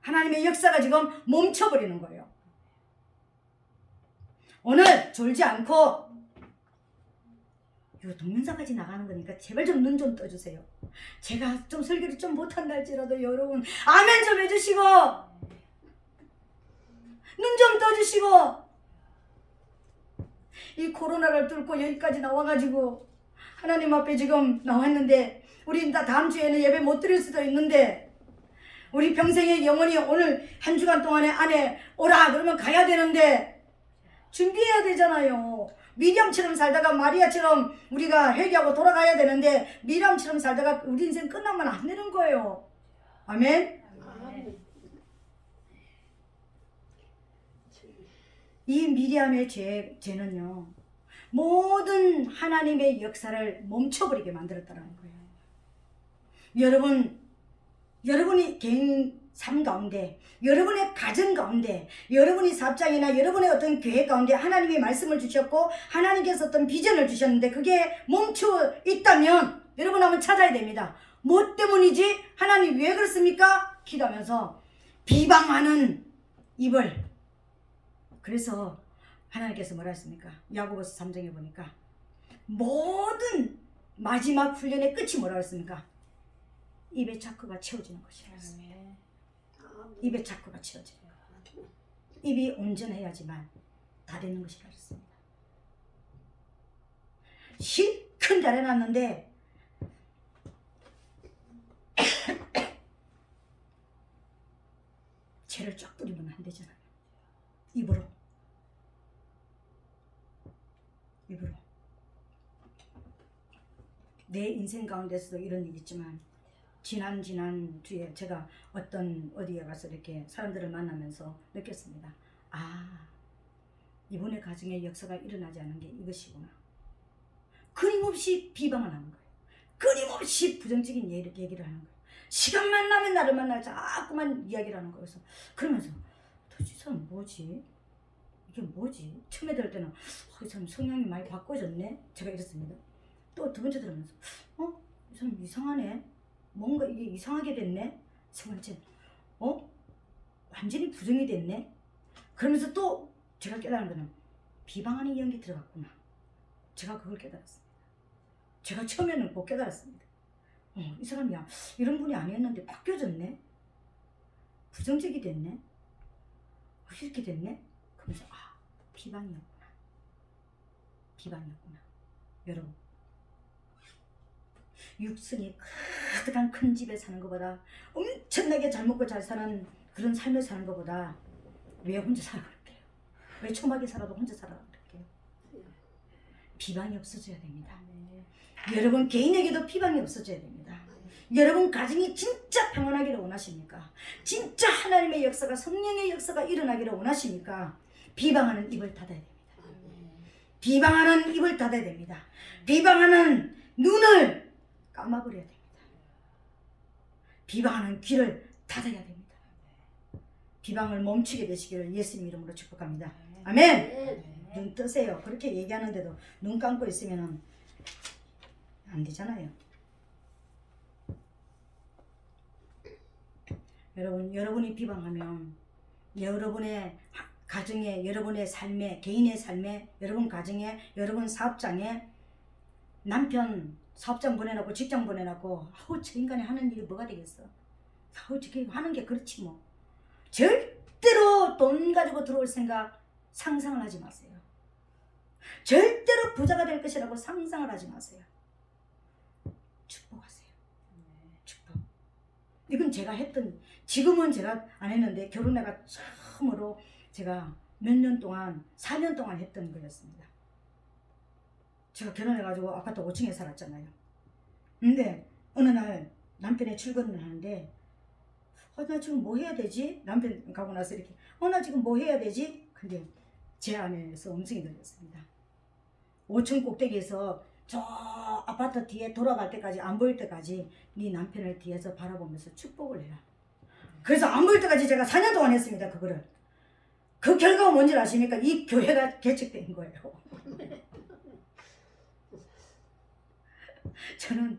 하나님의 역사가 지금 멈춰버리는 거예요. 오늘 졸지 않고 요 동영상까지 나가는 거니까 제발 좀 눈 좀 떠주세요. 제가 좀 설교를 좀 못한다 할지라도 여러분 아멘 좀 해주시고 눈 좀 떠주시고, 이 코로나를 뚫고 여기까지 나와가지고 하나님 앞에 지금 나왔는데 우리 다 다음 주에는 예배 못 드릴 수도 있는데 우리 평생의 영혼이 오늘 한 주간 동안에 안에 오라 그러면 가야 되는데 준비해야 되잖아요. 미리암처럼 살다가 마리아처럼 우리가 회개하고 돌아가야 되는데 미리암처럼 살다가 우리 인생 끝나면 안 되는 거예요. 아멘? 이 미리암의 죄는요 모든 하나님의 역사를 멈춰버리게 만들었다는 거예요. 여러분이 개인 삶 가운데, 여러분의 가정 가운데, 여러분이 사업장이나 여러분의 어떤 교회 가운데 하나님이 말씀을 주셨고 하나님께서 어떤 비전을 주셨는데 그게 멈춰 있다면 여러분 한번 찾아야 됩니다. 뭐 때문이지? 하나님 왜 그렇습니까? 기도하면서 비방하는 입을. 그래서 하나님께서 뭐라 했습니까? 야고보서 3장에 보니까 모든 마지막 훈련의 끝이 뭐라 했습니까? 입의 자크가 채워지는 것이라 했습니다. 입의 자크가 채워지는 것. 입이 온전해야지만 다 되는 것이라 했습니다. 실컷 잘해놨는데 죄를 쫙 뿌리면 안 되잖아요. 입으로 내 인생 가운데서도 이런 일이 있지만 지난 주에 제가 어디에 가서 이렇게 사람들을 만나면서 느꼈습니다. 아, 이번에 가정에 역사가 일어나지 않은 게 이것이구나. 끊임없이 비방을 하는 거예요. 끊임없이 부정적인 얘기를 하는 거예요. 시간만 나면 나를 만나 자꾸만 이야기를 하는 거예요. 그러면서 도대체 이 사람 뭐지? 이게 뭐지? 처음에 들을 때는 이 사람 성향이 많이 바꿔졌네? 제가 이랬습니다. 또 두 번째 들으면서 이 사람 이상하네? 뭔가 이게 이상하게 됐네? 세 번째 완전히 부정이 됐네? 그러면서 또 제가 깨달은 거는 비방하는 연기 들어갔구나. 제가 그걸 깨달았습니다. 제가 처음에는 못 깨달았습니다. 이 사람이 이런 분이 아니었는데 바뀌어졌네? 부정적이 됐네? 이렇게 됐네? 그러면서 비방이었구나. 비방이었구나. 여러분, 육순이 가득한 큰 집에 사는 것보다, 엄청나게 잘 먹고 잘 사는 그런 삶을 사는 것보다 왜 혼자 살아 그럴게요? 왜 초막에 살아도 혼자 살아 그럴게요? 비방이 없어져야 됩니다. 여러분 개인에게도 비방이 없어져야 됩니다. 여러분 가정이 진짜 평안하기를 원하십니까? 진짜 하나님의 역사가, 성령의 역사가 일어나기를 원하십니까? 비방하는 입을 닫아야 됩니다. 비방하는 입을 닫아야 됩니다. 비방하는 눈을 감아버려야 됩니다. 비방하는 귀를 닫아야 됩니다. 비방을 멈추게 되시기를 예수님 이름으로 축복합니다. 아멘. 눈 뜨세요. 그렇게 얘기하는데도 눈 감고 있으면 안 되잖아요. 여러분, 여러분이 비방하면 여러분의 가정에, 여러분의 삶에, 개인의 삶에, 여러분 가정에, 여러분 사업장에, 남편 사업장 보내놓고 직장 보내놓고 저 인간이 하는 일이 뭐가 되겠어? 저게 하는 게 그렇지 뭐. 절대로 돈 가지고 들어올 생각 상상을 하지 마세요. 절대로 부자가 될 것이라고 상상을 하지 마세요. 축복하세요. 축복. 이건 제가 했던, 지금은 제가 안 했는데 결혼해가 처음으로 제가 몇 년 동안, 4년 동안 했던 거였습니다. 제가 결혼해가지고 아파트 5층에 살았잖아요. 근데 어느 날 남편이 출근을 하는데 나 지금 뭐 해야 되지? 남편 가고 나서 이렇게 나 지금 뭐 해야 되지? 근데 제 안에서 음성이 들렸습니다. 5층 꼭대기에서 저 아파트 뒤에 돌아갈 때까지, 안 보일 때까지 네 남편을 뒤에서 바라보면서 축복을 해라. 그래서 안 보일 때까지 제가 4년 동안 했습니다. 그거를. 그 결과가 뭔지 아십니까? 이 교회가 개척된 거예요. 저는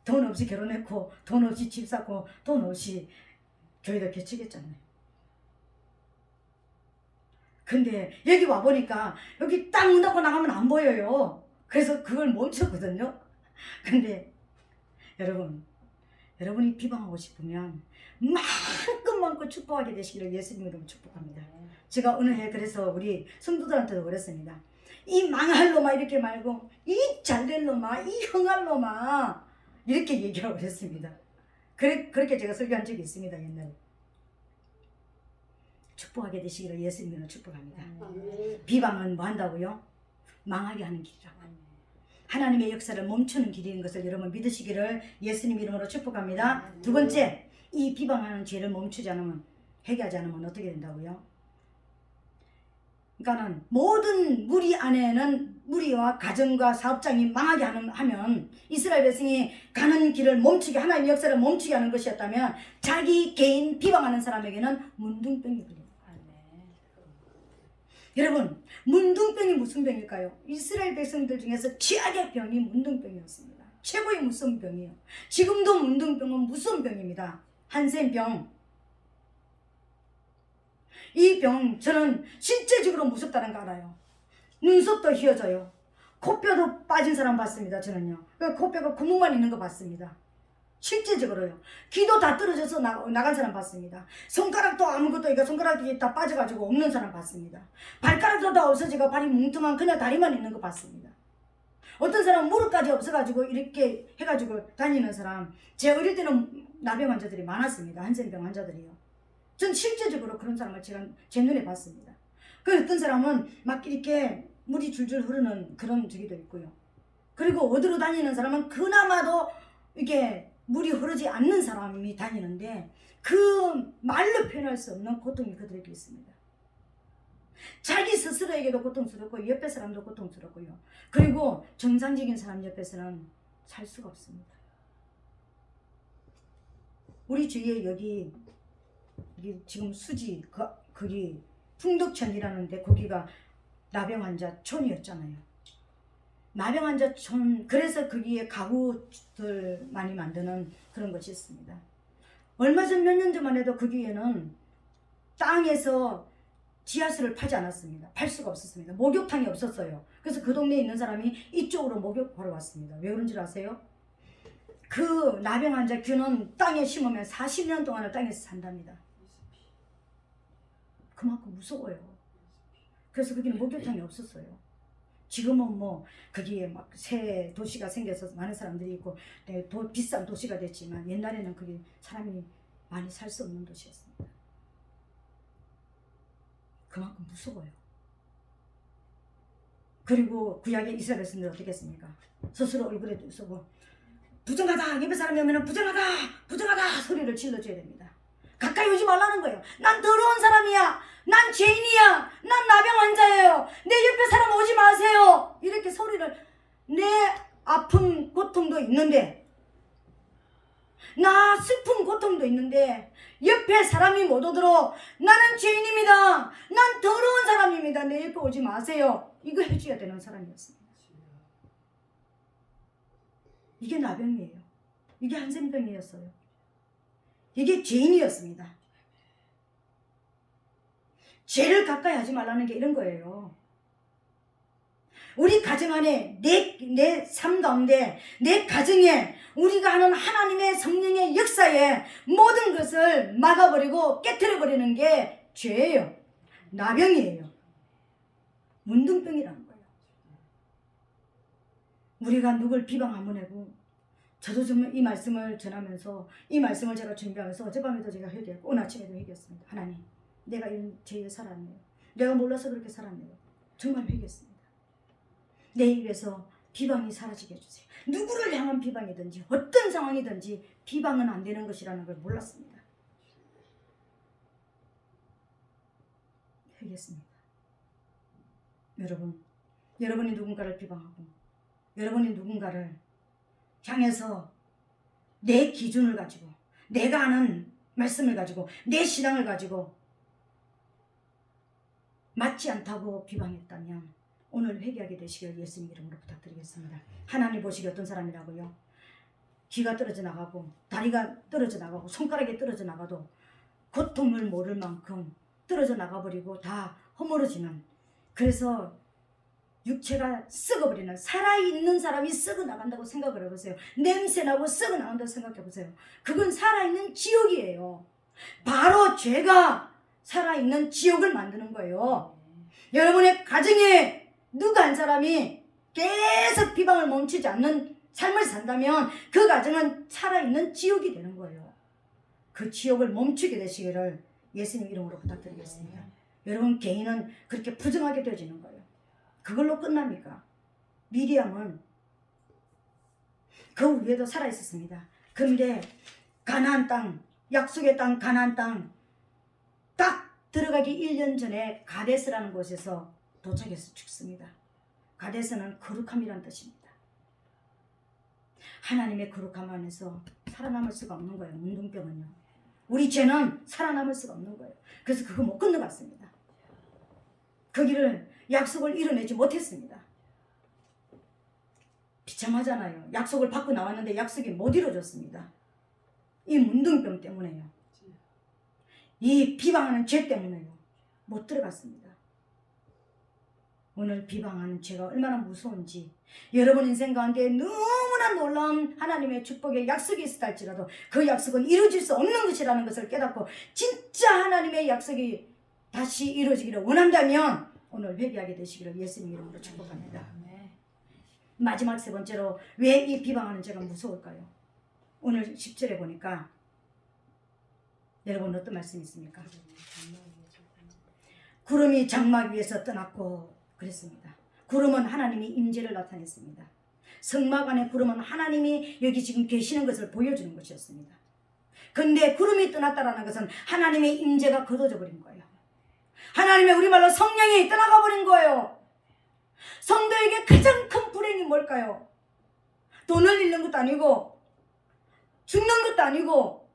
돈 없이 결혼했고, 돈 없이 집 샀고, 돈 없이 교회를 개척했잖아요. 근데 여기 와보니까 여기 딱 문 닫고 나가면 안 보여요. 그래서 그걸 멈췄거든요. 근데 여러분이 비방하고 싶으면 마음껏 축복하게 되시기를 예수님으로 축복합니다. 제가 어느 해 그래서 우리 성도들한테도 그랬습니다. 이 망할 놈아 이렇게 말고 이 잘될 놈아, 이 흥할 놈아 이렇게 얘기하고 그랬습니다. 그렇게 제가 설교한 적이 있습니다. 옛날에. 축복하게 되시기를 예수님으로 축복합니다. 비방은 뭐 한다고요? 망하게 하는 길이라고. 하나님의 역사를 멈추는 길인 것을 여러분 믿으시기를 예수님 이름으로 축복합니다. 두 번째, 이 비방하는 죄를 멈추지 않으면, 해결하지 않으면 어떻게 된다고요? 그러니까는 모든 무리 안에는 무리와 가정과 사업장이 망하게 하면 이스라엘 백성이 가는 길을 멈추게, 하나님의 역사를 멈추게 하는 것이었다면 자기 개인 비방하는 사람에게는 문둥병이 걸립니다. 여러분, 문둥병이 무슨 병일까요? 이스라엘 백성들 중에서 최악의 병이 문둥병이었습니다. 최고의 무서운 병이에요. 지금도 문둥병은 무서운 병입니다. 한센병. 이 병 저는 실제적으로 무섭다는 거 알아요. 눈썹도 휘어져요. 코뼈도 빠진 사람 봤습니다. 저는요. 코뼈가 구멍만 있는 거 봤습니다. 실제적으로요. 귀도 다 떨어져서 나간 사람 봤습니다. 손가락도 아무것도, 이거 손가락이 다 빠져가지고 없는 사람 봤습니다. 발가락도 다 없어지고 발이 뭉퉁한 그냥 다리만 있는 거 봤습니다. 어떤 사람은 무릎까지 없어가지고 이렇게 해가지고 다니는 사람, 제 어릴 때는 나병 환자들이 많았습니다. 한센병 환자들이요. 전 실제적으로 그런 사람을 제가 제 눈에 봤습니다. 그 어떤 사람은 막 이렇게 물이 줄줄 흐르는 그런 저기도 있고요. 그리고 어디로 다니는 사람은 그나마도 이게 물이 흐르지 않는 사람이 다니는데 그 말로 표현할 수 없는 고통이 그들에게 있습니다. 자기 스스로에게도 고통스럽고 옆에 사람도 고통스럽고요. 그리고 정상적인 사람 옆에서는 살 수가 없습니다. 우리 주위에 여기 지금 수지 거기 풍덕천이라는데 거기가 나병 환자 촌이었잖아요. 나병 환자 촌, 그래서 거기에 가구들 많이 만드는 그런 것이 있습니다. 얼마 전 몇 년 전만 해도 거기에는 땅에서 지하수를 파지 않았습니다. 팔 수가 없었습니다. 목욕탕이 없었어요. 그래서 그 동네에 있는 사람이 이쪽으로 목욕하러 왔습니다. 왜 그런 줄 아세요? 그 나병 환자 균은 땅에 심으면 40년 동안을 땅에서 산답니다. 그만큼 무서워요. 그래서 거기는 목욕탕이 없었어요. 지금은 뭐 거기에 막 새 도시가 생겨서 많은 사람들이 있고 비싼 도시가 됐지만 옛날에는 거기 사람이 많이 살 수 없는 도시였습니다. 그만큼 무서워요. 그리고 구약의 이스라엘 백성들 어떻게 했습니까? 스스로 얼굴에 쓰고 부정하다, 옆에 사람이 오면 부정하다 소리를 질러줘야 됩니다. 가까이 오지 말라는 거예요. 난 더러운 사람이야. 난 죄인이야. 난 나병 환자예요. 내 옆에 사람 오지 마세요. 이렇게 소리를, 내 아픈 고통도 있는데, 나 슬픈 고통도 있는데 옆에 사람이 못 오도록 나는 죄인입니다. 난 더러운 사람입니다. 내 옆에 오지 마세요. 이거 해줘야 되는 사람이었습니다. 이게 나병이에요. 이게 한센병이었어요. 이게 죄인이었습니다. 죄를 가까이 하지 말라는 게 이런 거예요. 우리 가정 안에 내 삶 가운데 내 가정에 우리가 하는 하나님의 성령의 역사에 모든 것을 막아버리고 깨트려버리는 게 죄예요. 나병이에요. 문둥병이라는 거예요. 우리가 누굴 비방하면 해고, 저도 정말 이 말씀을 전하면서 이 말씀을 제가 준비하면서 어젯밤에도 제가 회개했고 오늘 아침에도 회개했습니다. 하나님, 내가 이런 죄에 살았네요. 내가 몰라서 그렇게 살았네요. 정말 회개했습니다. 내 입에서 비방이 사라지게 해주세요. 누구를 향한 비방이든지 어떤 상황이든지 비방은 안 되는 것이라는 걸 몰랐습니다. 회개했습니다. 여러분이 누군가를 비방하고 여러분이 누군가를 향해서 내 기준을 가지고 내가 아는 말씀을 가지고 내 신앙을 가지고 맞지 않다고 비방했다면 오늘 회개하게 되시길 예수님 이름으로 부탁드리겠습니다. 하나님 보시기 어떤 사람이라고요? 귀가 떨어져 나가고 다리가 떨어져 나가고 손가락이 떨어져 나가도 고통을 모를 만큼 떨어져 나가버리고 다 허물어지는, 그래서 육체가 썩어버리는, 살아있는 사람이 썩어 나간다고 생각을 해보세요. 냄새나고 썩어 나간다고 생각해보세요. 그건 살아있는 지옥이에요. 바로 죄가 살아있는 지옥을 만드는 거예요. 여러분의 가정에 누가 한 사람이 계속 비방을 멈추지 않는 삶을 산다면 그 가정은 살아있는 지옥이 되는 거예요. 그 지옥을 멈추게 되시기를 예수님 이름으로 부탁드리겠습니다. 여러분 개인은 그렇게 부정하게 되어지는 거예요. 그걸로 끝납니까? 미리암은 그 위에도 살아있었습니다. 그런데 가나안 땅, 약속의 땅 가나안 땅 딱 들어가기 1년 전에 가데스라는 곳에서 도착해서 죽습니다. 가데스는 거룩함이란 뜻입니다. 하나님의 거룩함 안에서 살아남을 수가 없는 거예요. 문둥병은요. 우리 죄는 살아남을 수가 없는 거예요. 그래서 그거 못 건너갔습니다. 거기를 약속을 이뤄내지 못했습니다. 비참하잖아요. 약속을 받고 나왔는데 약속이 못 이루어졌습니다. 이 문둥병 때문에요. 이 비방하는 죄 때문에요. 못 들어갔습니다. 오늘 비방하는 죄가 얼마나 무서운지, 여러분 인생 가운데 너무나 놀라운 하나님의 축복의 약속이 있었다 할지라도 그 약속은 이루어질 수 없는 것이라는 것을 깨닫고 진짜 하나님의 약속이 다시 이루어지기를 원한다면 오늘 회개하게 되시기를 예수님 이름으로 축복합니다. 마지막 세 번째로 왜 이 비방하는 죄가 무서울까요? 오늘 10절에 보니까 여러분 어떤 말씀이 있습니까? 구름이 장막 위에서 떠났고 그랬습니다. 구름은 하나님의 임재를 나타냈습니다. 성막 안에 구름은 하나님이 여기 지금 계시는 것을 보여주는 것이었습니다. 그런데 구름이 떠났다라는 것은 하나님의 임재가 거둬져 버린 거예요. 하나님의 우리말로 성령이 떠나가 버린 거예요. 성도에게 가장 큰 불행이 뭘까요? 돈을 잃는 것도 아니고 죽는 것도 아니고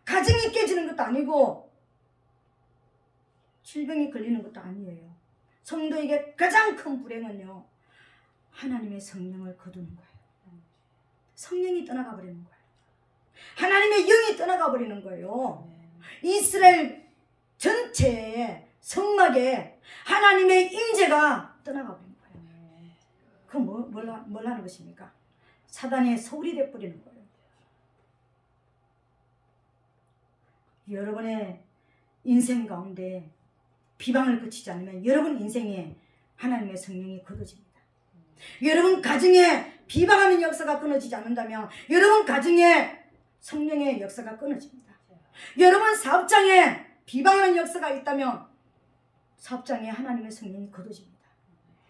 가정이 깨지는 것도 아니고 질병이 걸리는 것도 아니에요. 성도에게 가장 큰 불행은요, 하나님의 성령을 거두는 거예요. 성령이 떠나가 버리는 거예요. 하나님의 영이 떠나가 버리는 거예요. 이스라엘 전체의 성막에 하나님의 임재가 떠나가 버린 거예요. 그건 뭘 하는 것입니까? 사단의 소울이 되어버리는 거예요. 여러분의 인생 가운데 비방을 그치지 않으면 여러분 인생에 하나님의 성령이 거둬집니다. 여러분 가정에 비방하는 역사가 끊어지지 않는다면 여러분 가정에 성령의 역사가 끊어집니다. 여러분 사업장에 비방하는 역사가 있다면 사업장에 하나님의 성령이 거둬집니다.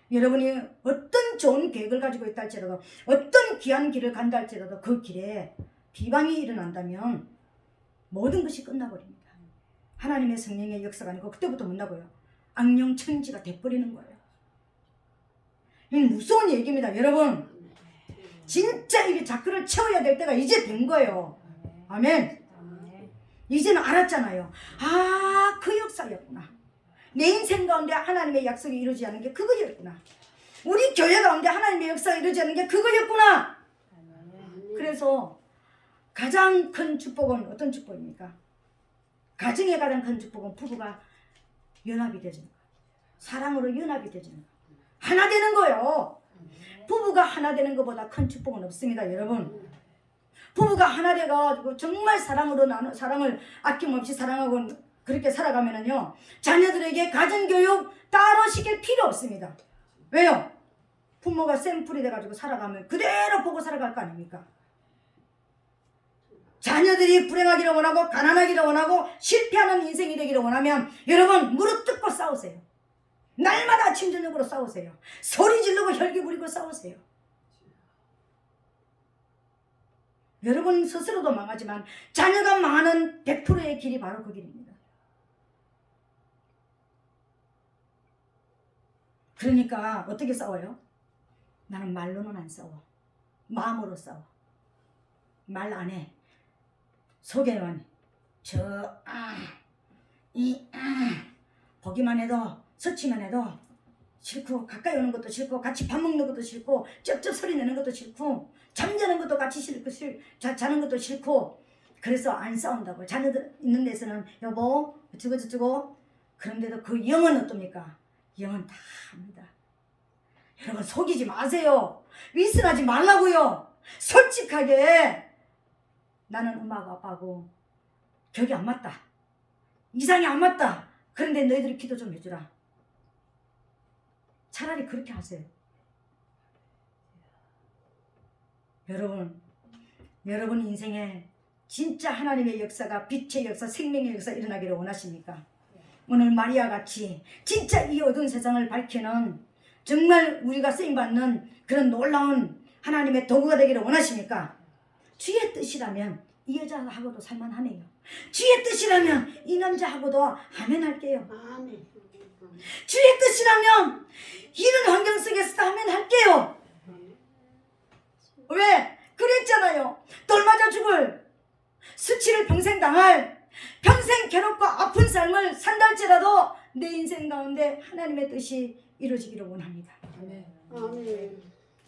여러분이 어떤 좋은 계획을 가지고 있다 할지라도 어떤 귀한 길을 간다 할지라도 그 길에 비방이 일어난다면 모든 것이 끝나버립니다. 하나님의 성령의 역사가 아니고 그때부터 뭐냐고요? 악령천지가 돼버리는 거예요. 이건 무서운 얘기입니다. 여러분 진짜 이게 자크를 채워야 될 때가 이제 된 거예요. 아멘. 이제는 알았잖아요. 아, 그 역사였구나. 내 인생 가운데 하나님의 약속이 이루어지지 않은 게 그거였구나. 우리 교회 가운데 하나님의 역사가 이루어지지 않은 게 그거였구나. 그래서 가장 큰 축복은 어떤 축복입니까? 가정의 가장 큰 축복은 부부가 연합이 되는 거예요. 사랑으로 연합이 되는 거예요. 하나 되는 거예요. 부부가 하나 되는 것보다 큰 축복은 없습니다, 여러분. 부부가 하나 돼가지고 정말 사랑을 아낌없이 사랑하고 그렇게 살아가면은요, 자녀들에게 가정교육 따로 시킬 필요 없습니다. 왜요? 부모가 샘플이 돼가지고 살아가면 그대로 보고 살아갈 거 아닙니까? 자녀들이 불행하기를 원하고 가난하기를 원하고 실패하는 인생이 되기를 원하면 여러분 무릎 뜯고 싸우세요. 날마다 아침 저녁으로 싸우세요. 소리 지르고 혈기 부리고 싸우세요. 여러분 스스로도 망하지만 자녀가 망하는 100%의 길이 바로 그 길입니다. 그러니까 어떻게 싸워요? 나는 말로는 안 싸워. 마음으로 싸워. 말 안 해. 속에는 보기만 해도 서치만 해도 싫고 가까이 오는 것도 싫고 같이 밥 먹는 것도 싫고 쩝쩝 소리 내는 것도 싫고 잠자는 것도 같이 싫고 자는 것도 싫고 그래서 안 싸운다고. 자녀들 있는 데서는 여보 어쩌고 그런데도 그 영은 어떻습니까? 영은 다 합니다. 여러분 속이지 마세요. 위선하지 말라고요. 솔직하게 나는 엄마하고 아빠하고 격이 안 맞다. 이상이 안 맞다. 그런데 너희들이 기도 좀 해주라. 차라리 그렇게 하세요. 여러분 인생에 진짜 하나님의 역사가 빛의 역사, 생명의 역사 일어나기를 원하십니까? 오늘 마리아 같이 진짜 이 어두운 세상을 밝히는 정말 우리가 쓰임받는 그런 놀라운 하나님의 도구가 되기를 원하십니까? 주의 뜻이라면 이 여자하고도 살만하네요. 주의 뜻이라면 이 남자하고도 아멘 할게요. 아멘. 주의 뜻이라면 이런 환경 속에서도 아멘 할게요. 왜? 그랬잖아요. 돌 맞아 죽을, 수치를 평생 당할, 평생 괴롭고 아픈 삶을 산다 할지라도 내 인생 가운데 하나님의 뜻이 이루어지기를 원합니다. 아멘.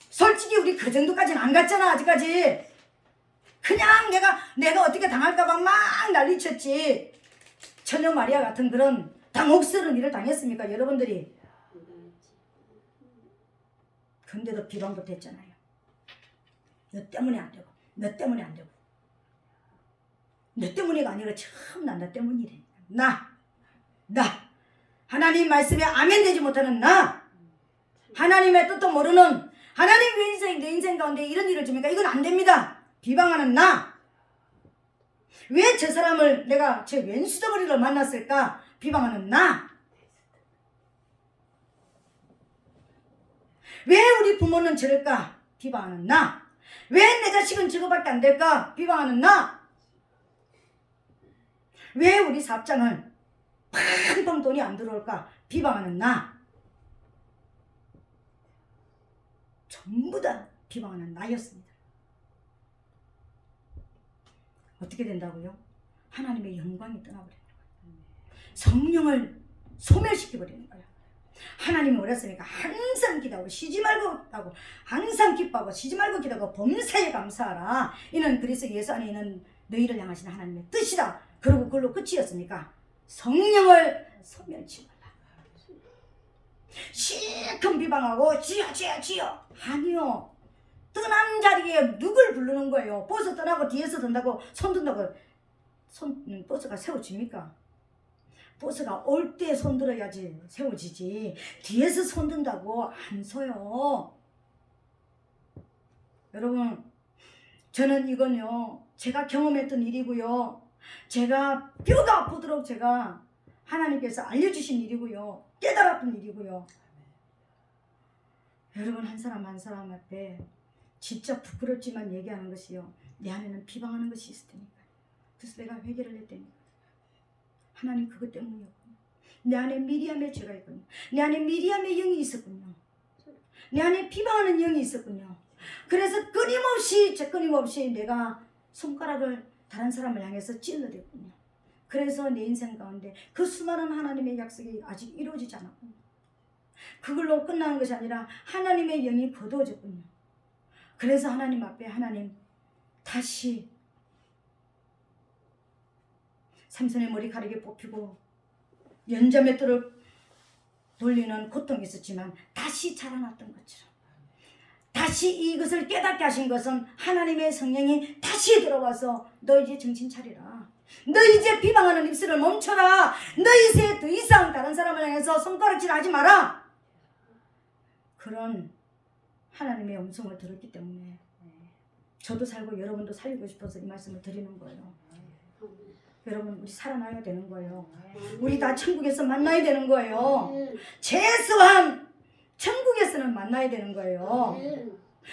솔직히 우리 그 정도까지는 안 갔잖아 아직까지. 그냥 내가 어떻게 당할까봐 막 난리쳤지. 처녀 마리아 같은 그런 당혹스러운 일을 당했습니까 여러분들이? 근데도 비방도 됐잖아요. 너 때문에 안 되고 너 때문에 안 되고 너 때문이가 아니라 처음 나 때문이래. 나 하나님 말씀에 아멘 되지 못하는 나, 하나님의 뜻도 모르는, 하나님 내 인생 가운데 이런 일을 줍니까? 이건 안 됩니다. 비방하는 나. 왜 저 사람을 내가 저 왼수더거리를 만났을까? 비방하는 나. 왜 우리 부모는 저럴까? 비방하는 나. 왜 내 자식은 저거밖에 안 될까? 비방하는 나. 왜 우리 사업장은 팡팡 돈이 안 들어올까 비방하는 나. 전부 다 비방하는 나였습니다. 어떻게 된다고요? 하나님의 영광이 떠나버리는 거예요. 성령을 소멸시켜버리는 거예요. 하나님이 오랬으니까 항상 기도하고 쉬지 말고 하고 항상 기뻐하고 쉬지 말고 기도하고 범사에 감사하라. 이는 그리스도 예수 안에 있는 너희를 향하신 하나님의 뜻이다. 그러고 그걸로 끝이었으니까 성령을 소멸치 말라. 실컷 비방하고 지어 아니요. 떠난 자리에 누굴 부르는 거예요. 버스 떠나고 뒤에서 든다고 손 든다고 버스가 세워집니까? 버스가 올 때 손 들어야지 세워지지. 뒤에서 손 든다고 안 서요. 여러분, 저는 이건요 제가 경험했던 일이고요, 제가 뼈가 아프도록 제가 하나님께서 알려주신 일이고요, 깨달았던 일이고요. 여러분, 한 사람 한 사람 앞에 진짜 부끄럽지만 얘기하는 것이요, 내 안에는 비방하는 것이 있을 테니까. 그래서 내가 회개를 했다니까. 하나님, 그것 때문이었군요. 내 안에 미리암의 죄가 있군요. 내 안에 미리암의 영이 있었군요. 내 안에 비방하는 영이 있었군요. 그래서 끊임없이 내가 손가락을 다른 사람을 향해서 찔러댔군요. 그래서 내 인생 가운데 그 수많은 하나님의 약속이 아직 이루어지지 않았군요. 그걸로 끝나는 것이 아니라 하나님의 영이 거두어졌군요. 그래서 하나님 앞에 하나님 다시 삼손의 머리카락이 뽑히고 연자맷돌을 돌리는 고통이 있었지만 다시 자라났던 것처럼, 다시 이것을 깨닫게 하신 것은 하나님의 성령이 다시 들어와서 너 이제 정신 차리라. 너 이제 비방하는 입술을 멈춰라. 너 이제 더 이상 다른 사람을 향해서 손가락질 하지 마라. 그런 하나님의 음성을 들었기 때문에 저도 살고 여러분도 살고 싶어서 이 말씀을 드리는 거예요. 여러분, 우리 살아나야 되는 거예요. 우리 다 천국에서 만나야 되는 거예요. 최소한 천국에서는 만나야 되는 거예요.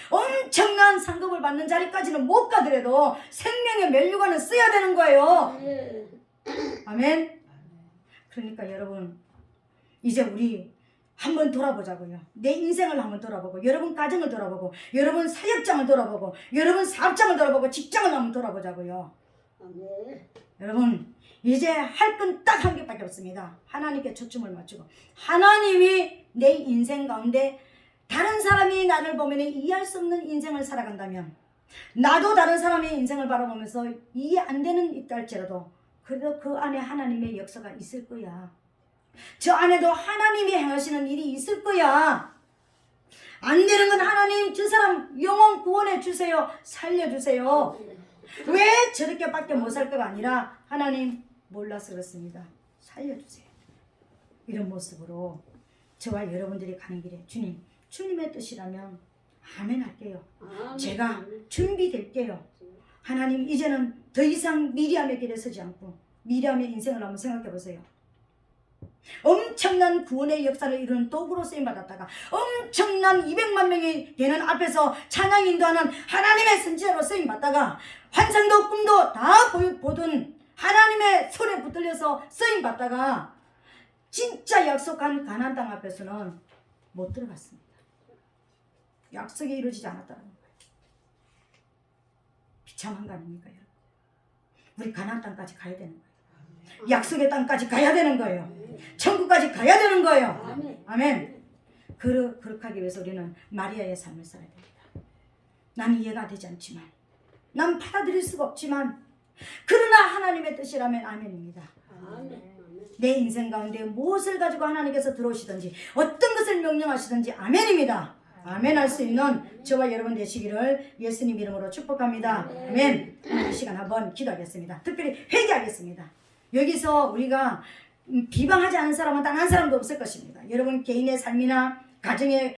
엄청난 상급을 받는 자리까지는 못 가더라도 생명의 면류관을 써야 되는 거예요. 아멘. 그러니까 여러분, 이제 우리 한번 돌아보자고요. 내 인생을 한번 돌아보고, 여러분 가정을 돌아보고, 여러분 사역장을 돌아보고, 여러분 사업장을 돌아보고, 직장을 한번 돌아보자고요. 여러분, 이제 할 건 딱 한 개밖에 없습니다. 하나님께 초점을 맞추고, 하나님이 내 인생 가운데 다른 사람이 나를 보면 이해할 수 없는 인생을 살아간다면, 나도 다른 사람의 인생을 바라보면서 이해 안 되는 있다 할지라도 그래도 그 안에 하나님의 역사가 있을 거야. 저 안에도 하나님이 행하시는 일이 있을 거야. 안 되는 건 하나님, 저 사람 영혼 구원해 주세요, 살려주세요. 왜 저렇게 밖에 못 살 거가 아니라 하나님, 몰라서 그렇습니다, 살려주세요. 이런 모습으로 저와 여러분들이 가는 길에 주님의 뜻이라면 아멘 할게요. 제가 준비될게요. 하나님, 이제는 더 이상 미리암의 길에 서지 않고 미리암의 인생을 한번 생각해 보세요. 엄청난 구원의 역사를 이루는 도구로 쓰임받았다가 엄청난 200만 명이 되는 앞에서 찬양 인도하는 하나님의 선지자로 쓰임받다가 환상도 꿈도 다 보던 하나님의 손에 붙들려서 쓰임받다가 진짜 약속한 가나안 땅 앞에서는 못 들어갔습니다. 약속이 이루어지지 않았다는 거예요. 비참한 거 아닙니까, 여러분? 우리 가나안 땅까지 가야 되는 거예요. 약속의 땅까지 가야 되는 거예요. 천국까지 가야 되는 거예요. 아멘. 그렇게 하기 위해서 우리는 마리아의 삶을 살아야 됩니다. 난 이해가 되지 않지만, 난 받아들일 수가 없지만, 그러나 하나님의 뜻이라면 아멘입니다. 내 인생 가운데 무엇을 가지고 하나님께서 들어오시든지 어떤 것을 명령하시든지 아멘입니다. 아멘 할 수 있는 저와 여러분 되시기를 예수님 이름으로 축복합니다. 아멘. 이 시간 한번 기도하겠습니다. 특별히 회개하겠습니다. 여기서 우리가 비방하지 않은 사람은 단 한 사람도 없을 것입니다. 여러분 개인의 삶이나 가정의